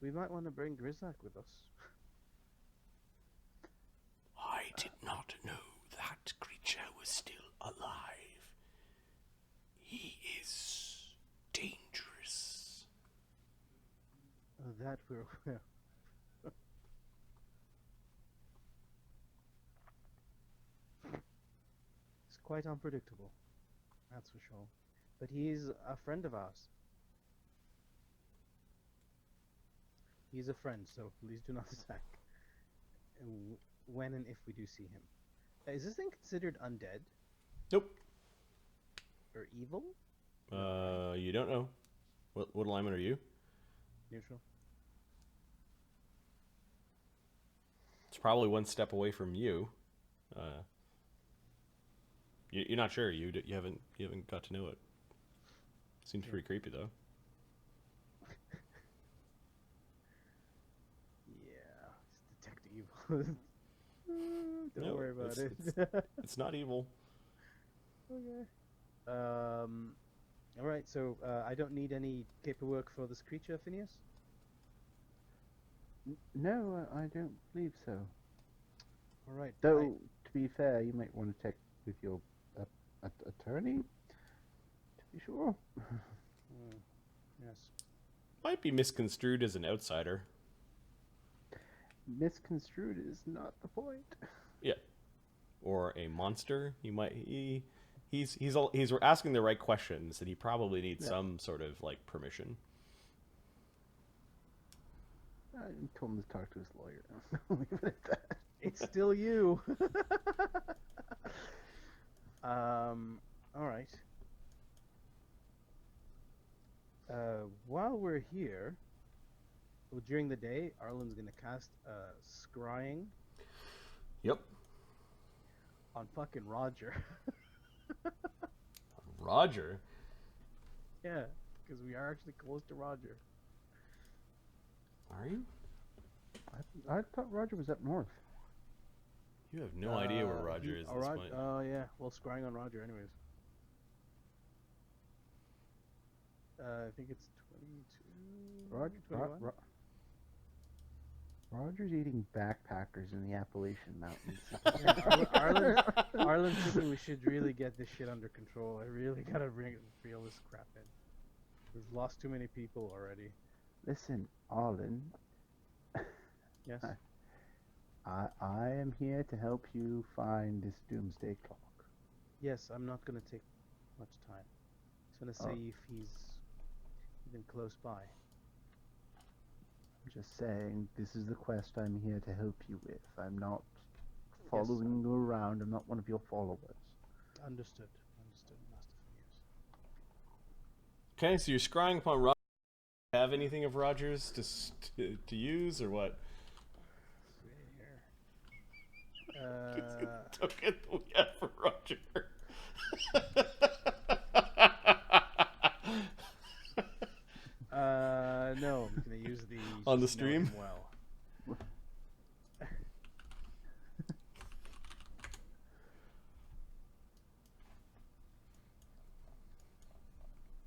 Speaker 1: We might want to bring Grizaak with us.
Speaker 4: I did not know that creature was still alive. He is dangerous.
Speaker 1: That we're aware. quite unpredictable. That's for sure. But he's a friend of ours. He's a friend, so please do not attack. When and if we do see him. Is this thing considered undead?
Speaker 2: Nope.
Speaker 1: Or evil?
Speaker 2: You don't know. What alignment are you?
Speaker 1: Neutral.
Speaker 2: It's probably one step away from you. You're not sure. You haven't got to know it. Seems pretty creepy though.
Speaker 1: Yeah, it's detect evil. Don't worry about it.
Speaker 2: It's not evil.
Speaker 1: Okay. All right. So I don't need any paperwork for this creature, Phineas.
Speaker 3: No, I don't believe so.
Speaker 1: All right.
Speaker 3: Though, to be fair, you might want to check with your attorney to be sure.
Speaker 1: Yes.
Speaker 2: Might be misconstrued as an outsider.
Speaker 3: Misconstrued is not the point.
Speaker 2: Yeah. Or a monster. He's asking the right questions, and he probably needs some sort of like permission.
Speaker 3: I told him to talk to his lawyer. Leave it at that.
Speaker 1: It's still you. All right. While we're here, during the day, Arlen's gonna cast scrying.
Speaker 2: Yep.
Speaker 1: On fucking Roger.
Speaker 2: Roger?
Speaker 1: Yeah, because we are actually close to Roger.
Speaker 2: Are you?
Speaker 3: I thought Roger was up north.
Speaker 2: You have no idea where Roger is at this point.
Speaker 1: Oh, yeah. Well, scrying on Roger anyways. I think it's 22... 21?
Speaker 3: Roger's eating backpackers in the Appalachian Mountains.
Speaker 1: Arlen's thinking we should really get this shit under control. I really gotta reel this crap in. We've lost too many people already.
Speaker 3: Listen, Arlen.
Speaker 1: Yes?
Speaker 3: I am here to help you find this doomsday clock.
Speaker 1: Yes, I'm not gonna take much time. Just gonna see if he's even close by.
Speaker 3: I'm just saying, this is the quest I'm here to help you with. I'm not following you around. I'm not one of your followers.
Speaker 1: Understood, Master Phineas.
Speaker 2: Okay, so you're scrying upon Roger. Have anything of Roger's to use, or what? Token we have for Roger.
Speaker 1: No, I'm gonna use the
Speaker 2: on the stream.
Speaker 1: Well,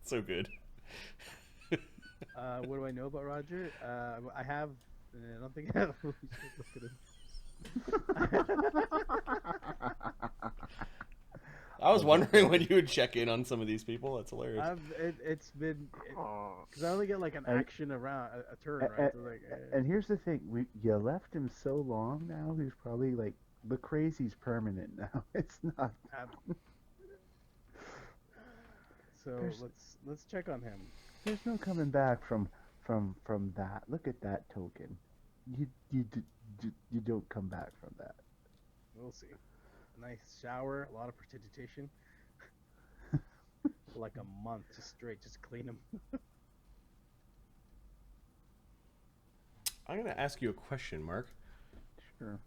Speaker 2: so good.
Speaker 1: what do I know about Roger? I have. I don't think I have. Look at him.
Speaker 2: I was wondering when you would check in on some of these people. That's hilarious.
Speaker 1: It's been because I only get like an action around a turn, right? So like,
Speaker 3: and here's the thing: you left him so long now. He's probably like the crazy's permanent now. It's not.
Speaker 1: So let's check on him.
Speaker 3: There's no coming back from that. Look at that token. You don't come back from that.
Speaker 1: We'll see. Nice shower, a lot of prestidigitation. For like a month, just clean him.
Speaker 2: I'm gonna ask you a question, Mark.
Speaker 3: Sure.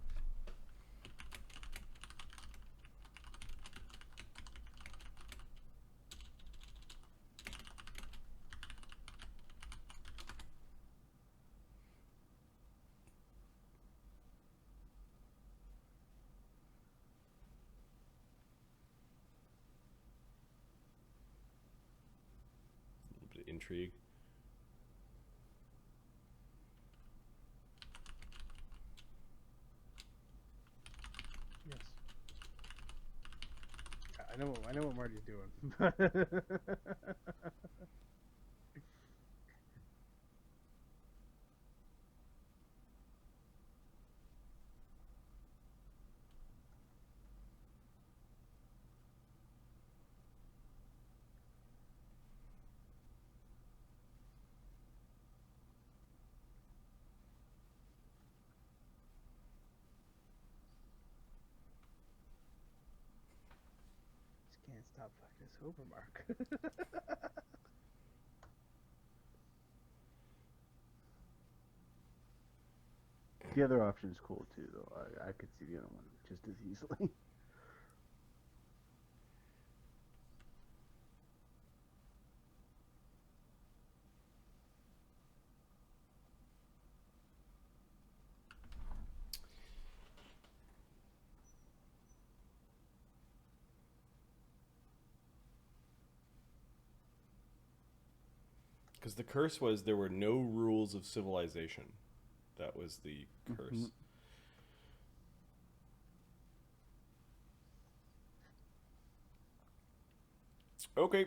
Speaker 2: Intrigue.
Speaker 1: Yes. I know what Marty's doing.
Speaker 3: Stop fucking this over, Mark. The other option is cool too, though. I could see the other one just as easily.
Speaker 2: Because the curse was there were no rules of civilization. That was the curse.
Speaker 3: Mm-hmm.
Speaker 2: Okay.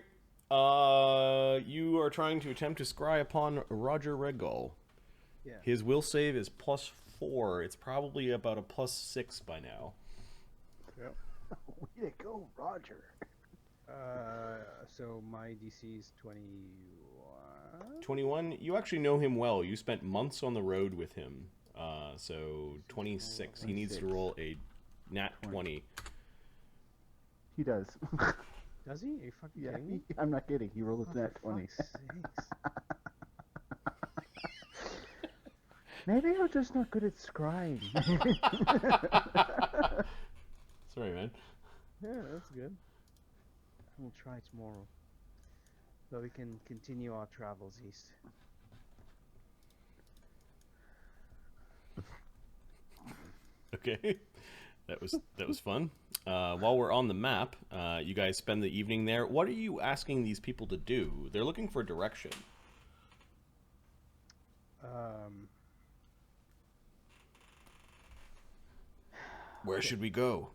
Speaker 2: You are trying to attempt to scry upon Roger Redgall.
Speaker 3: Yeah.
Speaker 2: His will save is +4. It's probably about a +6 by now.
Speaker 1: Yep.
Speaker 3: Way to go, Roger.
Speaker 1: So my DC is 21.
Speaker 2: 21. You actually know him well. You spent months on the road with him. So 26. He needs to roll a nat 20.
Speaker 3: He does.
Speaker 1: Does he? Are you fucking
Speaker 3: Yeah,
Speaker 1: kidding me?
Speaker 3: I'm not kidding. He rolled a nat 20.
Speaker 1: Fuck's sakes.
Speaker 3: Maybe I'm just not good at scrying.
Speaker 2: Sorry, man.
Speaker 1: Yeah, that's good. We'll try tomorrow. So we can continue our travels east.
Speaker 2: Okay. That was fun. While we're on the map, you guys spend the evening there. What are you asking these people to do? They're looking for direction. Where should we go?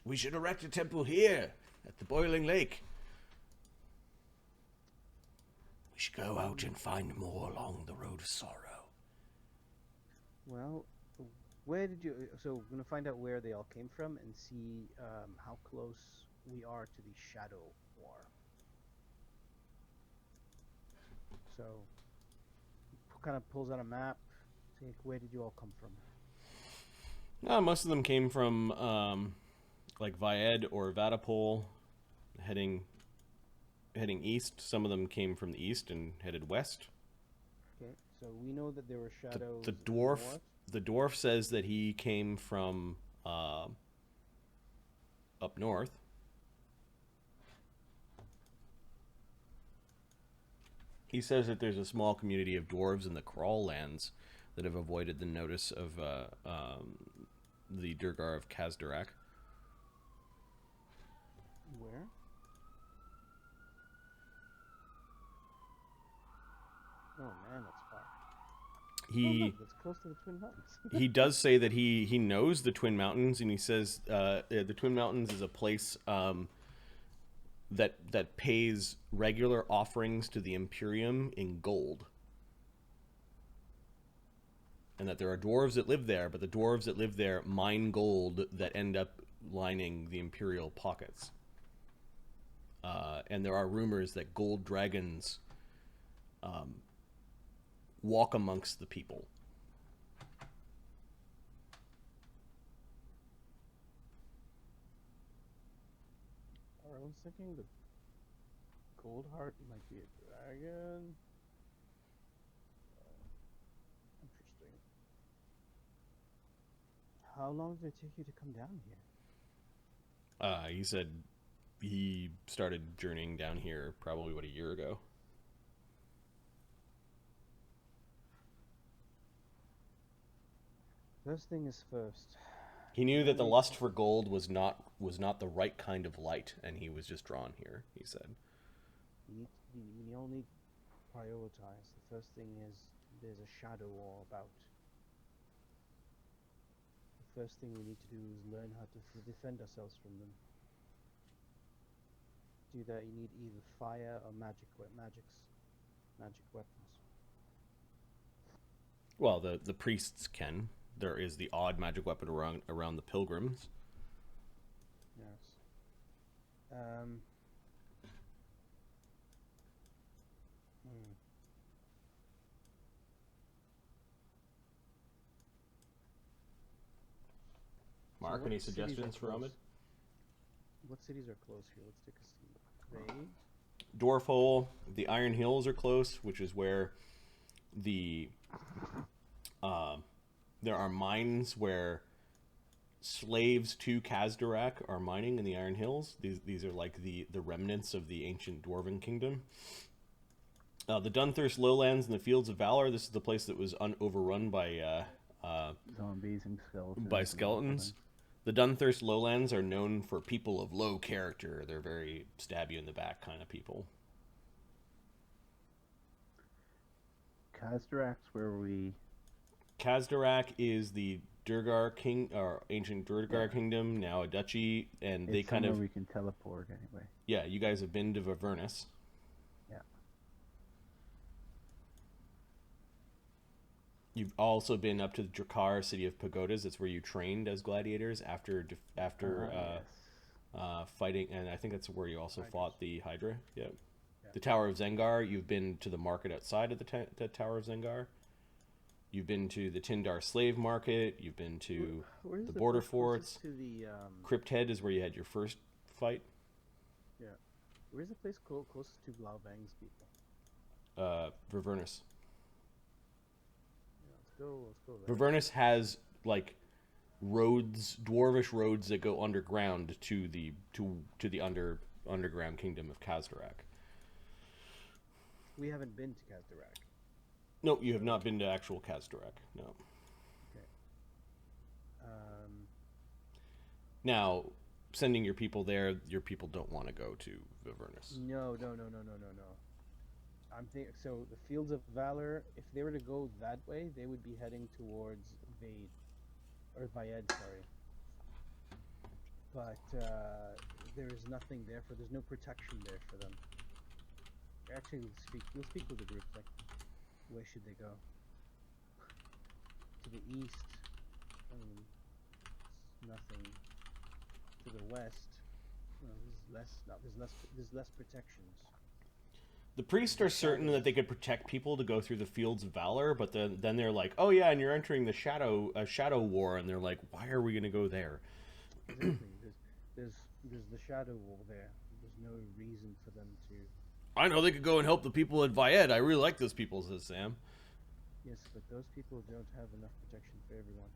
Speaker 2: We should erect a temple here, at the Boiling Lake. We should go out and find more along the road of sorrow.
Speaker 1: Well, where did you... So we're going to find out where they all came from and see how close we are to the Shadow War. So, kind of pulls out a map. Like, where did you all come from?
Speaker 2: Most of them came from, like Vyed or Vatapol, heading east. Some of them came from the east and headed west.
Speaker 1: Okay, so we know that there were shadows.
Speaker 2: The
Speaker 1: in
Speaker 2: dwarf,
Speaker 1: north.
Speaker 2: the dwarf says that he came from up north. He says that there's a small community of dwarves in the Crawl lands that have avoided the notice of the Durgar of Kazdarak.
Speaker 1: Where? Oh man, that's far. That's close to the Twin Mountains.
Speaker 2: He does say that he knows the Twin Mountains, and he says the Twin Mountains is a place that pays regular offerings to the Imperium in gold. And that there are dwarves that live there, but the dwarves that live there mine gold that end up lining the Imperial pockets. And there are rumors that gold dragons walk amongst the people.
Speaker 1: I was thinking the Gold Heart might be a dragon. Interesting. How long did it take you to come down here?
Speaker 2: He said he started journeying down here probably, a year ago.
Speaker 1: First thing is first.
Speaker 2: He knew that the lust for gold was not the right kind of light, and he was just drawn here, he said.
Speaker 1: We all need to prioritize. The first thing is there's a shadow war about. The first thing we need to do is learn how to defend ourselves from them. To do that, you need either fire or magic weapons.
Speaker 2: Well, the priests can. There is the odd magic weapon around the pilgrims.
Speaker 1: Yes.
Speaker 2: Mark,
Speaker 1: what
Speaker 2: any
Speaker 1: cities are
Speaker 2: suggestions for
Speaker 1: close?
Speaker 2: Ahmed?
Speaker 1: What cities are close here? Let's take a see. Raid.
Speaker 2: Dwarf Hole, the Iron Hills are close, which is where the there are mines where slaves to Khazdarak are mining in the Iron Hills. These are like the remnants of the ancient Dwarven kingdom. The Dunthirst Lowlands and the Fields of Valor. This is the place that was overrun by
Speaker 3: Zombies and skeletons.
Speaker 2: by skeletons. The Dunthirst Lowlands are known for people of low character. They're very stab you in the back kind of people.
Speaker 3: Khazdarak's where we...
Speaker 2: Khazdarak is the Durgar king, or ancient Durgar kingdom, now a duchy, and they
Speaker 3: It's
Speaker 2: kind of...
Speaker 3: somewhere we can teleport anyway.
Speaker 2: Yeah, you guys have been to Vyvernas.
Speaker 3: Yeah.
Speaker 2: You've also been up to the Drakkar city of pagodas. That's where you trained as gladiators after
Speaker 3: Yes.
Speaker 2: fighting, and I think that's where you also
Speaker 1: Hydras.
Speaker 2: fought the Hydra. Yep.
Speaker 1: Yeah.
Speaker 2: The Tower of Zengar. You've been to the market outside of the Tower of Zengar. You've been to the Tindar slave market. You've been to
Speaker 1: Where's
Speaker 2: the border
Speaker 1: place
Speaker 2: forts.
Speaker 1: closest to the
Speaker 2: Crypt Head is where you had your first fight.
Speaker 1: Where's the place closest to Vloughveng's people?
Speaker 2: Vyvernas.
Speaker 1: Yeah, let's go there.
Speaker 2: Vyvernas has like roads, dwarvish roads that go underground to the underground kingdom of Khazdarak.
Speaker 1: We haven't been to Khazdarak.
Speaker 2: No, you have not been to actual Khazdarak. No.
Speaker 1: Okay.
Speaker 2: Now, sending your people there, your people don't want to go to Vyvernas.
Speaker 1: No. I'm thinking. So the Fields of Valor. If they were to go that way, they would be heading towards Vyed. Sorry. But there is nothing there for. There's no protection there for them. Actually, we'll speak with the group. Like, where should they go? To the east, it's nothing. To the west, there's less protections.
Speaker 2: The priests are certain that they could protect people to go through the Fields of Valor, but then they're like, "Oh yeah, and you're entering the Shadow War," and they're like, "Why are we going to go there?"
Speaker 1: Exactly. There's the Shadow War there. There's no reason for them to.
Speaker 2: I know they could go and help the people at Vyed. I really like those people, says Sam.
Speaker 1: Yes, but those people don't have enough protection for everyone.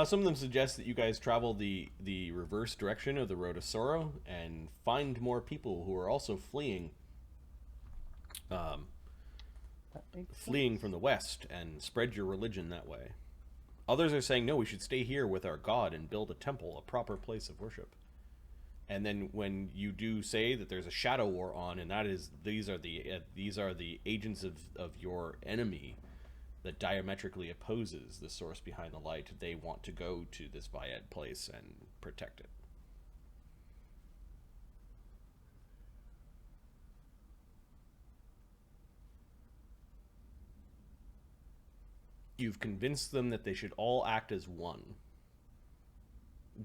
Speaker 2: Some of them suggest that you guys travel the reverse direction of the Road of Sorrow and find more people who are also fleeing from the west and spread your religion that way. Others are saying, no, we should stay here with our god and build a temple, a proper place of worship. And then when you do say that there's a shadow war on, and that is these are the agents of your enemy that diametrically opposes the source behind the light, they want to go to this Vyed place and protect it. You've convinced them that they should all act as one.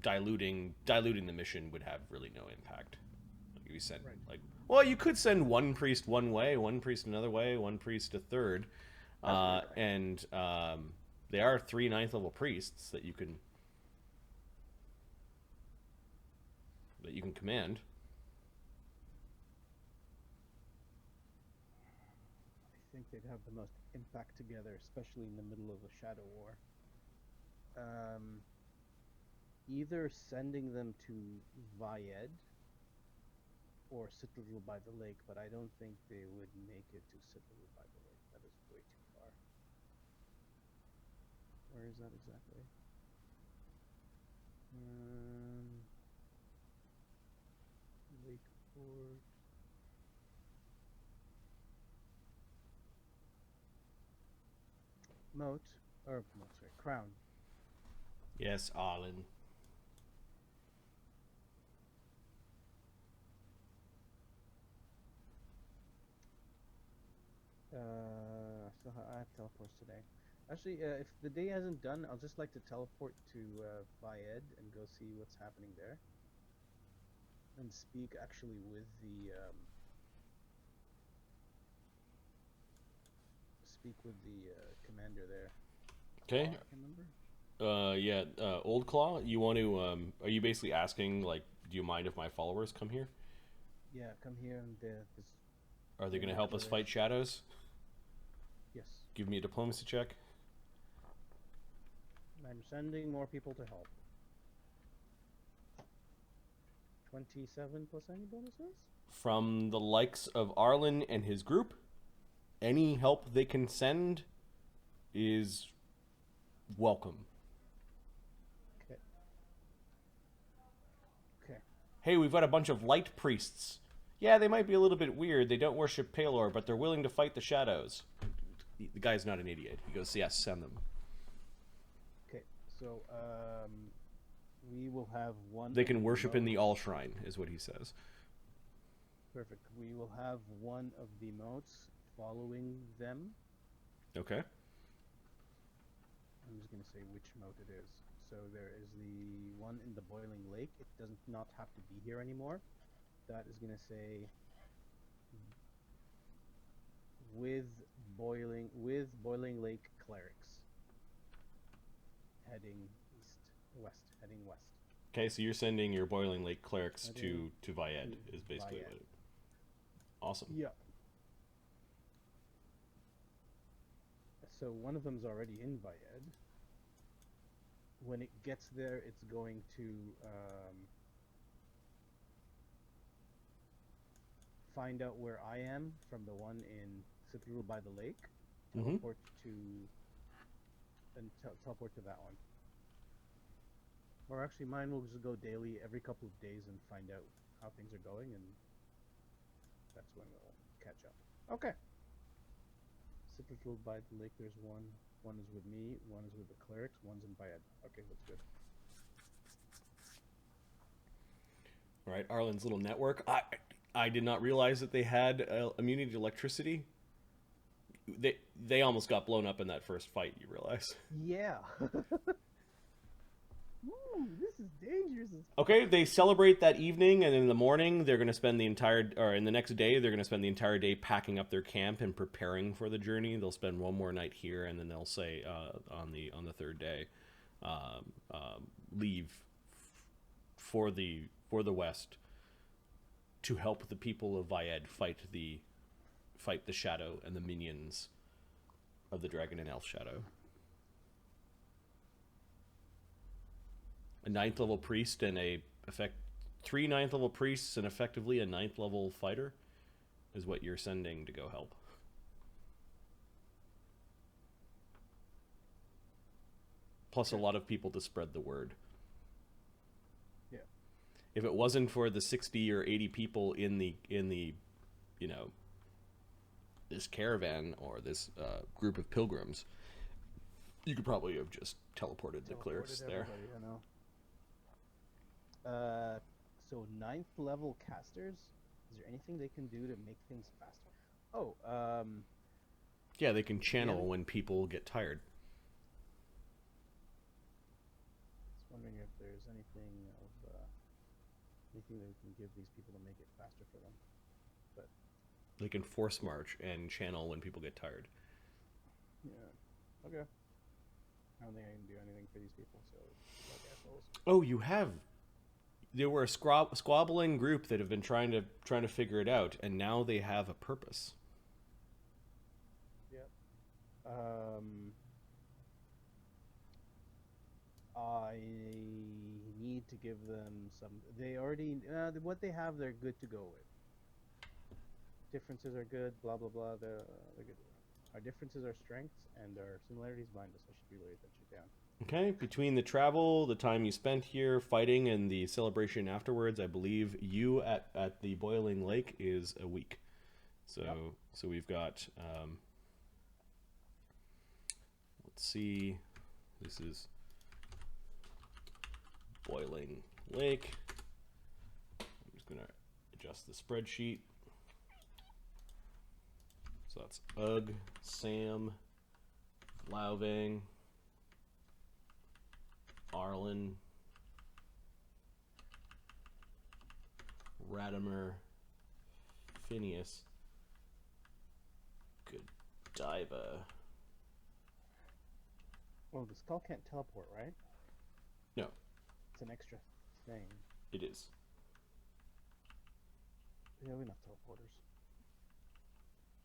Speaker 2: Diluting the mission would have really no impact. Like you send,
Speaker 1: Right.
Speaker 2: well, you could send one priest one way, one priest another way, one priest a third, and they are 3 9th level priests that you can command.
Speaker 1: I think they'd have the most impact together, especially in the middle of a shadow war. Either sending them to Vyed or Citadel by the lake, but I don't think they would make it to Citadel by the lake. That is way too far. Where is that exactly? Lakeport. Crown.
Speaker 2: Yes, Arlen.
Speaker 1: So I have teleports today. Actually, if the day hasn't done, I'll just like to teleport to Vyed and go see what's happening there. and speak actually with the commander there.
Speaker 2: Okay.
Speaker 1: I can remember.
Speaker 2: Yeah. Old Claw, you want to? Are you basically asking like, do you mind if my followers come here?
Speaker 1: Yeah, come here and this.
Speaker 2: Are they going to help us fight shadows?
Speaker 1: Yes.
Speaker 2: Give me a diplomacy check.
Speaker 1: I'm sending more people to help. 27 plus any bonuses?
Speaker 2: From the likes of Arlen and his group, any help they can send is welcome.
Speaker 1: Okay. Okay.
Speaker 2: Hey, we've got a bunch of light priests. Yeah, they might be a little bit weird. They don't worship Palor, but they're willing to fight the shadows. The guy's not an idiot. He goes, yes, send them.
Speaker 1: Okay, so we will have one.
Speaker 2: They can worship in the All Shrine, is what he says.
Speaker 1: Perfect. We will have one of the moats following them.
Speaker 2: Okay.
Speaker 1: I'm just going to say which moat it is. So there is the one in the Boiling Lake. It does not have to be here anymore. That is going to say with Boiling Lake clerics heading heading west.
Speaker 2: Okay, so you're sending your Boiling Lake clerics to Vyed, is basically
Speaker 1: Vyed.
Speaker 2: what it. Awesome.
Speaker 1: Yeah. So one of them's already in Vyed. When it gets there, it's going to find out where I am from the one in Citadel by the lake. Teleport teleport to that one. Or actually, mine will just go daily every couple of days and find out how things are going, and that's when we'll catch up. Okay. Citadel by the lake, there's one. One is with me, one is with the clerics, one's in Vyed. Okay, that's good.
Speaker 2: All right, Arlen's little network. I did not realize that they had immunity to electricity. They almost got blown up in that first fight, you realize?
Speaker 1: Yeah. Ooh, this is dangerous.
Speaker 2: Okay, they celebrate that evening, and in the morning they're going to spend the entire, or in the next day they're going to spend the entire day packing up their camp and preparing for the journey. They'll spend one more night here, and then they'll say on the third day, leave for the west to help the people of Vyed fight the shadow and the minions of the dragon and elf shadow. A 9th level priest and three 9th level priests and effectively a 9th level fighter is what you're sending to go help. Plus a lot of people to spread the word.
Speaker 1: Yeah.
Speaker 2: If it wasn't for the 60 or 80 people in the this caravan or this group of pilgrims, you could probably have just teleported the clerics there.
Speaker 1: I know. So 9th level casters, is there anything they can do to make things faster? Oh,
Speaker 2: yeah, they can channel when people get tired.
Speaker 1: Just wondering if there's anything that we can give these people to make it faster for them. But
Speaker 2: they can force march and channel when people get tired.
Speaker 1: Yeah. Okay. I don't think I can do anything for these people, so like assholes.
Speaker 2: Oh, you have. There were a squabbling group that have been trying to figure it out, and now they have a purpose.
Speaker 1: Yep. I need to give them some. They already what they have. They're good to go with. Differences are good. Blah blah blah. They're good. Our differences are strengths, and our similarities bind us. I should be really touch it down.
Speaker 2: Okay, between the travel, the time you spent here fighting, and the celebration afterwards, I believe you at the Boiling Lake is a week. So
Speaker 1: Yep.
Speaker 2: So we've got let's see, this is Boiling Lake. I'm just gonna adjust the spreadsheet. So that's Ugg, Sam, Vloughveng, Arlen, Radamer, Phineas, Godiva.
Speaker 3: Well, the skull can't teleport, right?
Speaker 2: No,
Speaker 3: It's an extra thing.
Speaker 2: it is.
Speaker 3: We have enough teleporters.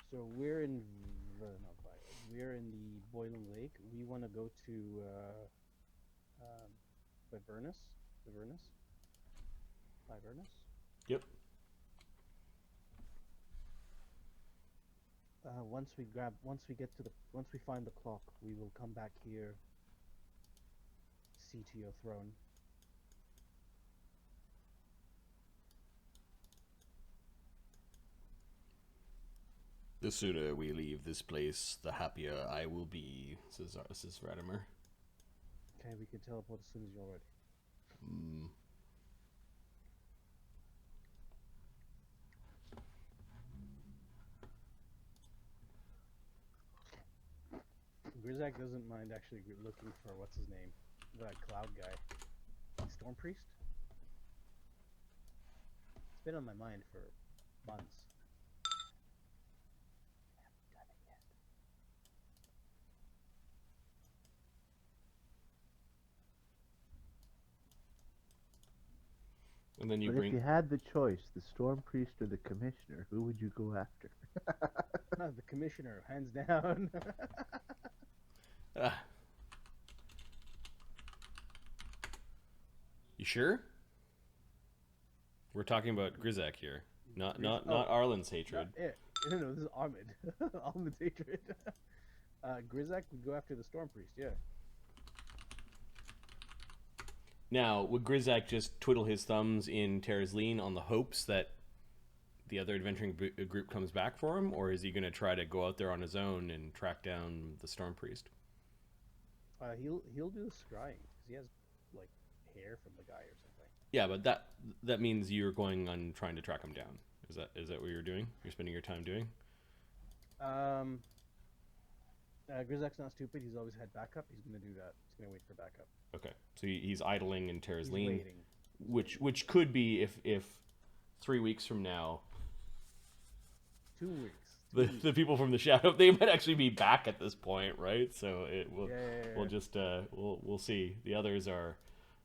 Speaker 3: So we're in we're in the boiling lake. We want to go to Vyvernas.
Speaker 2: Yep.
Speaker 3: Once we find the clock, we will come back here. See to your throne.
Speaker 4: The sooner we leave this place, the happier I will be, says Radamer.
Speaker 3: Okay, we can teleport as soon as you're ready. Grizaak doesn't mind actually looking for what's his name, that cloud guy, Storm Priest. It's been on my mind for months. I haven't done it yet.
Speaker 2: And then you
Speaker 3: But
Speaker 2: bring.
Speaker 3: if you had the choice, the Storm Priest or the Commissioner, who would you go after? The Commissioner, hands down.
Speaker 2: You sure? We're talking about Grizaak here, not Arlen's hatred.
Speaker 3: No, this is Ahmed. Ahmed's hatred. Grizaak would go after the Storm Priest, yeah.
Speaker 2: Now, would Grizaak just twiddle his thumbs in Terraslene on the hopes that the other adventuring group comes back for him, or is he going to try to go out there on his own and track down the Storm Priest?
Speaker 3: He'll do the scrying because he has like hair from the guy or something.
Speaker 2: Yeah, but that means you're going on trying to track him down. Is that what you're doing? You're spending your time doing?
Speaker 3: Grizaak's not stupid. He's always had backup. He's gonna do that. He's gonna wait for backup.
Speaker 2: Okay, so he's idling in
Speaker 3: He's
Speaker 2: Terraslene,
Speaker 3: waiting.
Speaker 2: which could be if 3 weeks from now
Speaker 3: 2 weeks.
Speaker 2: the people from the shadow, they might actually be back at this point, right? So it will we'll just we'll see. The others are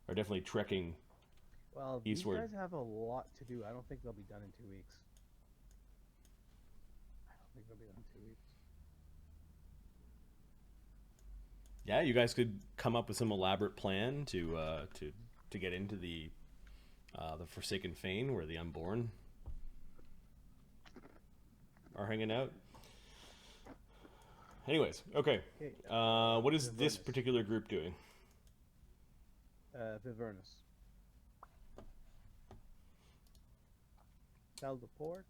Speaker 2: definitely trekking.
Speaker 3: Well,
Speaker 2: eastward.
Speaker 3: these guys have a lot to do. I don't think they'll be done in 2 weeks.
Speaker 2: Yeah, you guys could come up with some elaborate plan to get into the Forsaken Fane where the Unborn are hanging out. Anyways, okay. What is this particular group doing?
Speaker 3: Vyvernas. Teleport.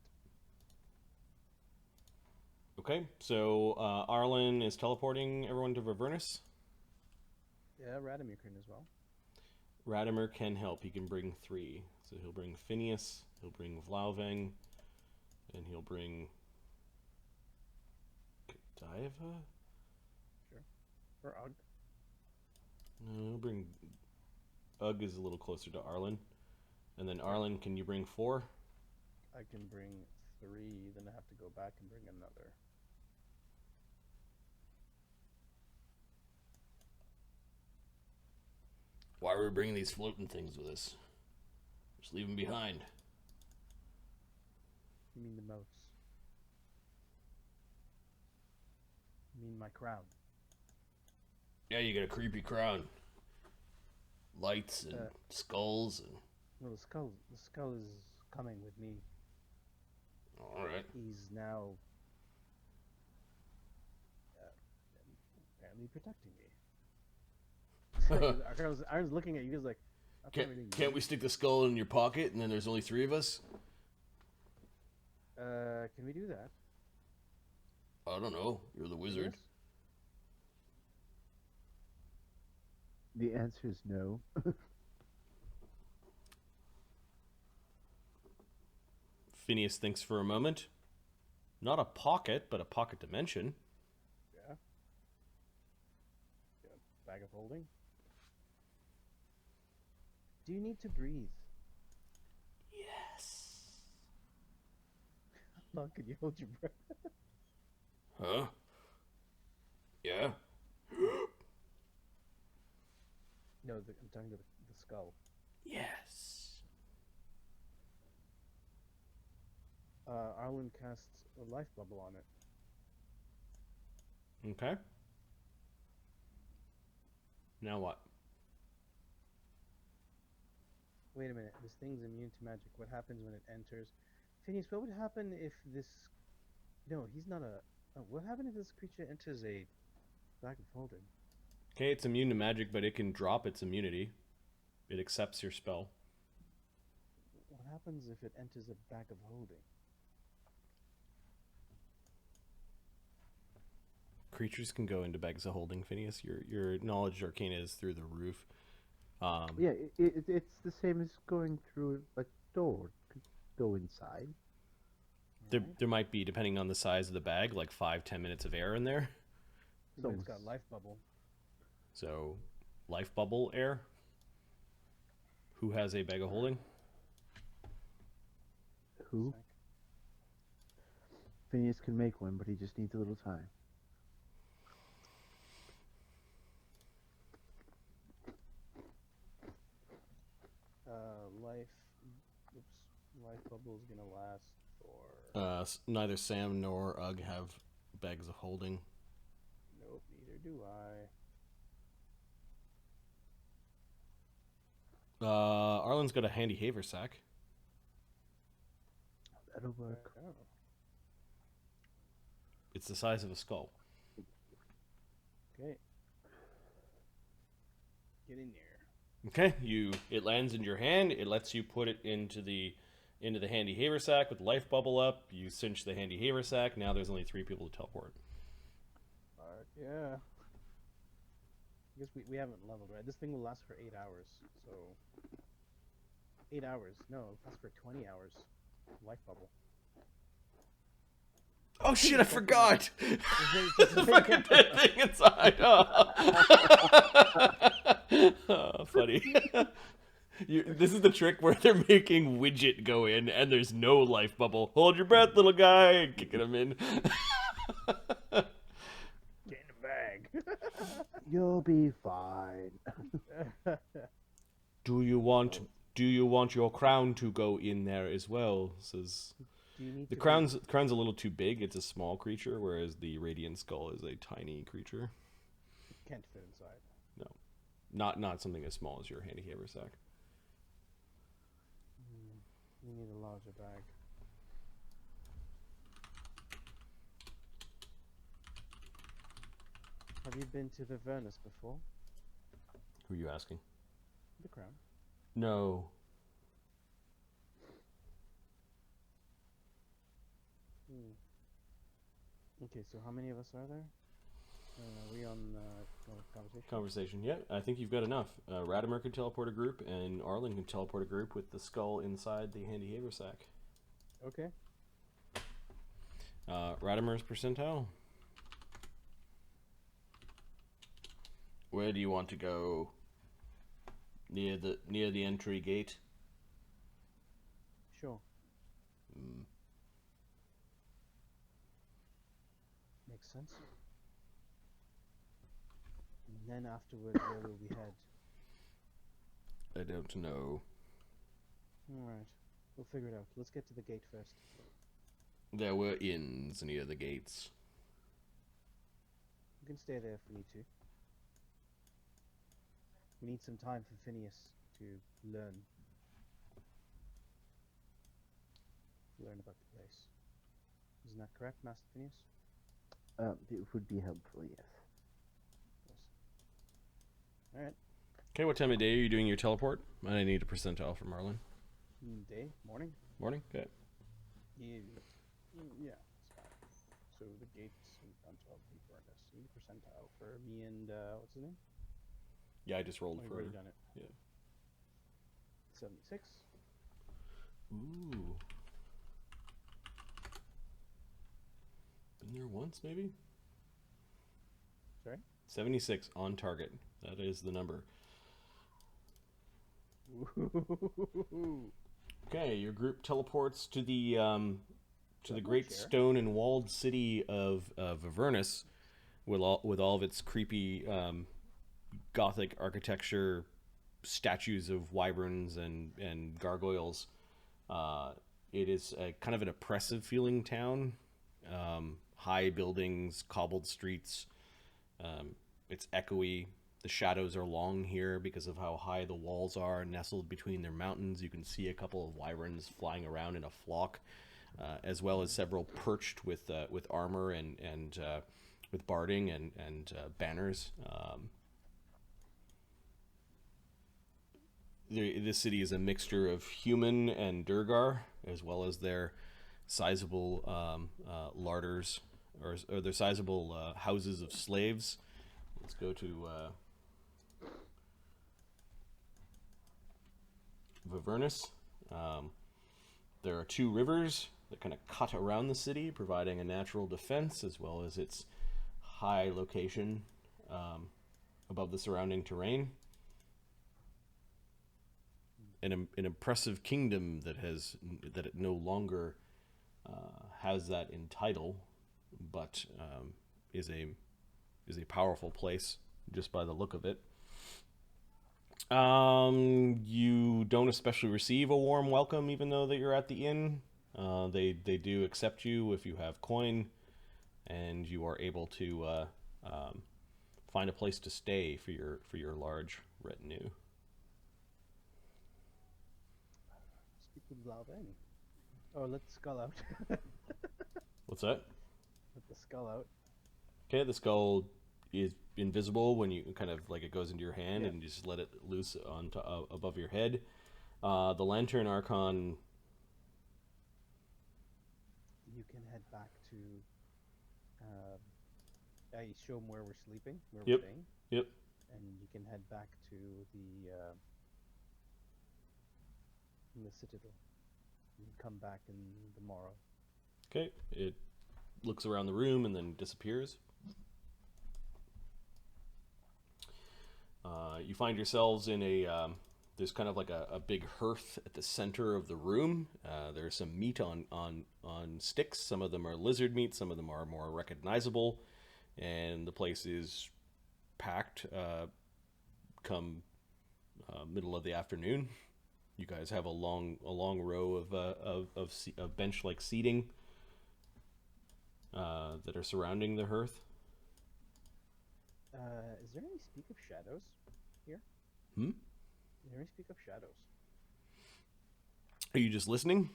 Speaker 2: Okay, so Arlen is teleporting everyone to Vyvernas.
Speaker 3: Yeah, Radamer can as well.
Speaker 2: Radamer can help. He can bring 3. So he'll bring Phineas, he'll bring Vloughveng, and he'll bring Godiva?
Speaker 3: Sure. Or Ugg.
Speaker 2: No, he'll bring... Ugg is a little closer to Arlen. And then Arlen, can you bring 4?
Speaker 3: I can bring 3, then I have to go back and bring another.
Speaker 4: Why are we bringing these floating things with us? Just leave them behind.
Speaker 3: You mean the moats? You mean my crown?
Speaker 4: Yeah, you got a creepy crown. Lights and skulls and...
Speaker 3: Well, the skull is coming with me.
Speaker 4: Alright.
Speaker 3: He's now apparently protecting me. Arlen's looking at you guys like,
Speaker 4: Can't we stick the skull in your pocket and then there's only 3 of us?
Speaker 3: Can we do that?
Speaker 4: I don't know. You're the wizard.
Speaker 3: Yes? The answer is no.
Speaker 2: Phineas thinks for a moment. Not a pocket, but a pocket dimension.
Speaker 3: Yeah. Bag of holding. Do you need to breathe?
Speaker 2: Yes.
Speaker 3: long can you hold your breath?
Speaker 2: Huh? Yeah.
Speaker 3: No, I'm talking to the skull.
Speaker 2: Yes.
Speaker 3: Arlen casts a life bubble on it.
Speaker 2: Okay. Now what?
Speaker 3: Wait a minute, this thing's immune to magic. What happens when it enters? Phineas, what would happen if this... No, he's not a... Oh, what happened if this creature enters a bag of holding?
Speaker 2: Okay, it's immune to magic, but it can drop its immunity. It accepts your spell.
Speaker 3: What happens if it enters a bag of holding?
Speaker 2: Creatures can go into bags of holding, Phineas. Your knowledge arcana is through the roof.
Speaker 3: Yeah, it's the same as going through a door. Go inside.
Speaker 2: There might be, depending on the size of the bag, like 5-10 minutes of air in there.
Speaker 3: So it's got life bubble.
Speaker 2: So, life bubble air. Who has a bag of holding?
Speaker 3: Who? Phineas can make one, but he just needs a little time. Life bubble is gonna last for...
Speaker 2: Neither Sam nor Ugg have bags of holding.
Speaker 3: Nope, neither do I.
Speaker 2: Arlen's got a handy haversack.
Speaker 3: That'll work.
Speaker 2: It's the size of a skull.
Speaker 3: Okay. Get in there.
Speaker 2: Okay, it lands in your hand. It lets you put it into the handy haversack with the life bubble up. You cinch the handy haversack. Now there's only 3 people to teleport.
Speaker 3: Yeah. I guess we haven't leveled, right? This thing will last for 8 hours, so... 8 hours. No, it lasts for 20 hours. Life bubble.
Speaker 2: Oh shit, I forgot! There's a fucking dead thing inside! Oh, funny. This is the trick where they're making Widget go in and there's no life bubble. Hold your breath, little guy! Kicking him in.
Speaker 3: Get in the bag. You'll be fine.
Speaker 2: Do you want your crown to go in there as well? Says the crown's a little too big. It's a small creature, whereas the radiant skull is a tiny creature.
Speaker 3: It can't fit inside.
Speaker 2: No, not something as small as your handy haversack.
Speaker 3: You need a larger bag. Have you been to Vyvernas before?
Speaker 2: Who are you asking?
Speaker 3: The crown.
Speaker 2: No.
Speaker 3: Okay, so how many of us are there? Are we on conversation?
Speaker 2: Conversation, yeah. I think you've got enough. Radamer can teleport a group, and Arlen can teleport a group with the skull inside the handy haversack.
Speaker 3: Okay.
Speaker 2: Radamer's percentile. Where do you want to go? Near the entry gate?
Speaker 3: Sure. Makes sense. And then afterwards, where will we head?
Speaker 2: I don't know.
Speaker 3: Alright. We'll figure it out. Let's get to the gate first.
Speaker 2: There were inns near the gates.
Speaker 3: We can stay there if we need to. We need some time for Phineas to learn about the place. Isn't that correct, Master Phineas? It would be helpful, yes. Alright.
Speaker 2: Okay, what time of day are you doing your teleport? I need a percentile from Arlen.
Speaker 3: Day? Morning?
Speaker 2: Morning? Okay.
Speaker 3: Yeah, it's fine. So the gates in front of Vyvernas. 80 percentile for me and, what's his name?
Speaker 2: Yeah, I just rolled
Speaker 3: I've
Speaker 2: for...
Speaker 3: already done it.
Speaker 2: Yeah.
Speaker 3: 76.
Speaker 2: Ooh. Been there once, maybe?
Speaker 3: Sorry?
Speaker 2: 76 on target. That is the number.
Speaker 3: Ooh.
Speaker 2: Okay, your group teleports to the to the
Speaker 3: I'll
Speaker 2: great
Speaker 3: share.
Speaker 2: stone and walled city of Vyvernas, with all of its creepy Gothic architecture, statues of wyverns and gargoyles. It is a kind of an oppressive feeling town. High buildings, cobbled streets. It's echoey. The shadows are long here because of how high the walls are, nestled between their mountains. You can see a couple of wyverns flying around in a flock, as well as several perched with armor and with barding and banners. This city is a mixture of human and Durgar, as well as their sizable larders, or their sizable houses of slaves. Let's go to Vyvernas. There are two rivers that kind of cut around the city, providing a natural defense, as well as its high location above the surrounding terrain. An impressive kingdom that it no longer has that in title, but is a powerful place just by the look of it. You don't especially receive a warm welcome, even though that you're at the inn. They do accept you if you have coin, and you are able to find a place to stay for your large retinue.
Speaker 3: Speak with Vloughveng. Oh, let the skull out.
Speaker 2: What's that?
Speaker 3: Let the skull out.
Speaker 2: Okay, the skull is invisible when you kind of like it goes into your hand, and you just let it loose on above your head. The lantern archon.
Speaker 3: You can head back to. I show them where we're sleeping, where we're staying.
Speaker 2: Yep.
Speaker 3: And you can head back to the citadel. You can come back in the morrow.
Speaker 2: Okay, it looks around the room and then disappears. You find yourselves in there's kind of like a big hearth at the center of the room. There's some meat on sticks. Some of them are lizard meat, some of them are more recognizable, and the place is packed come middle of the afternoon. You guys have a long row of bench-like seating that are surrounding the hearth.
Speaker 3: Is there any speak of shadows here?
Speaker 2: Hmm?
Speaker 3: Is there any speak of shadows?
Speaker 2: Are you just listening?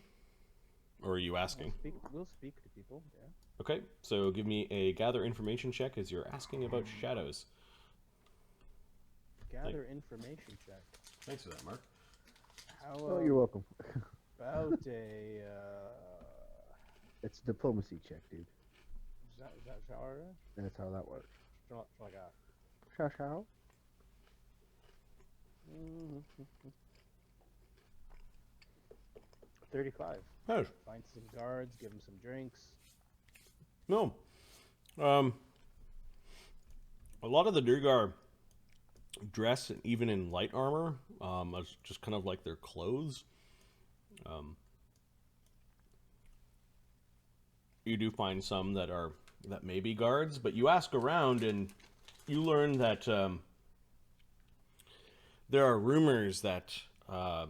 Speaker 2: Or are you asking?
Speaker 3: We'll speak to people, yeah.
Speaker 2: Okay, so give me a gather information check as you're asking about shadows.
Speaker 3: Gather information check.
Speaker 2: Thanks for that, Mark.
Speaker 3: How
Speaker 5: Oh, you're welcome.
Speaker 3: about a
Speaker 5: It's a diplomacy check, dude.
Speaker 3: is that shower?
Speaker 5: That's how that works.
Speaker 3: Like a
Speaker 5: How?
Speaker 3: 35.
Speaker 2: Yes.
Speaker 3: Find some guards, give them some drinks.
Speaker 2: No. A lot of the Durgar dress, even in light armor, as just kind of like their clothes. You do find some that may be guards, but you ask around and you learn that there are rumors that the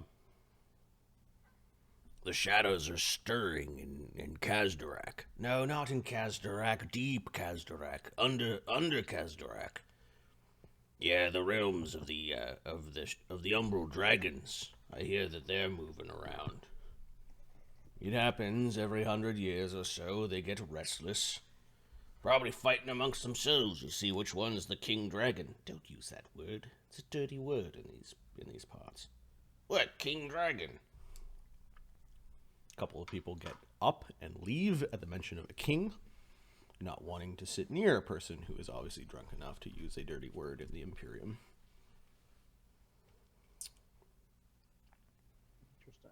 Speaker 2: shadows are stirring in Kazdarak. No, not in Kazdarak, deep Kazdarak, under Kazdarak. Yeah, the realms of the umbral dragons. I hear that they're moving around. It happens every 100 years or so. They get restless. Probably fighting amongst themselves to see which one's the king dragon. Don't use that word. It's a dirty word in these parts. What, king dragon? A couple of people get up and leave at the mention of a king, not wanting to sit near a person who is obviously drunk enough to use a dirty word in the Imperium.
Speaker 3: Interesting.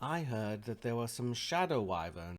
Speaker 2: I heard that there were some shadow wyverns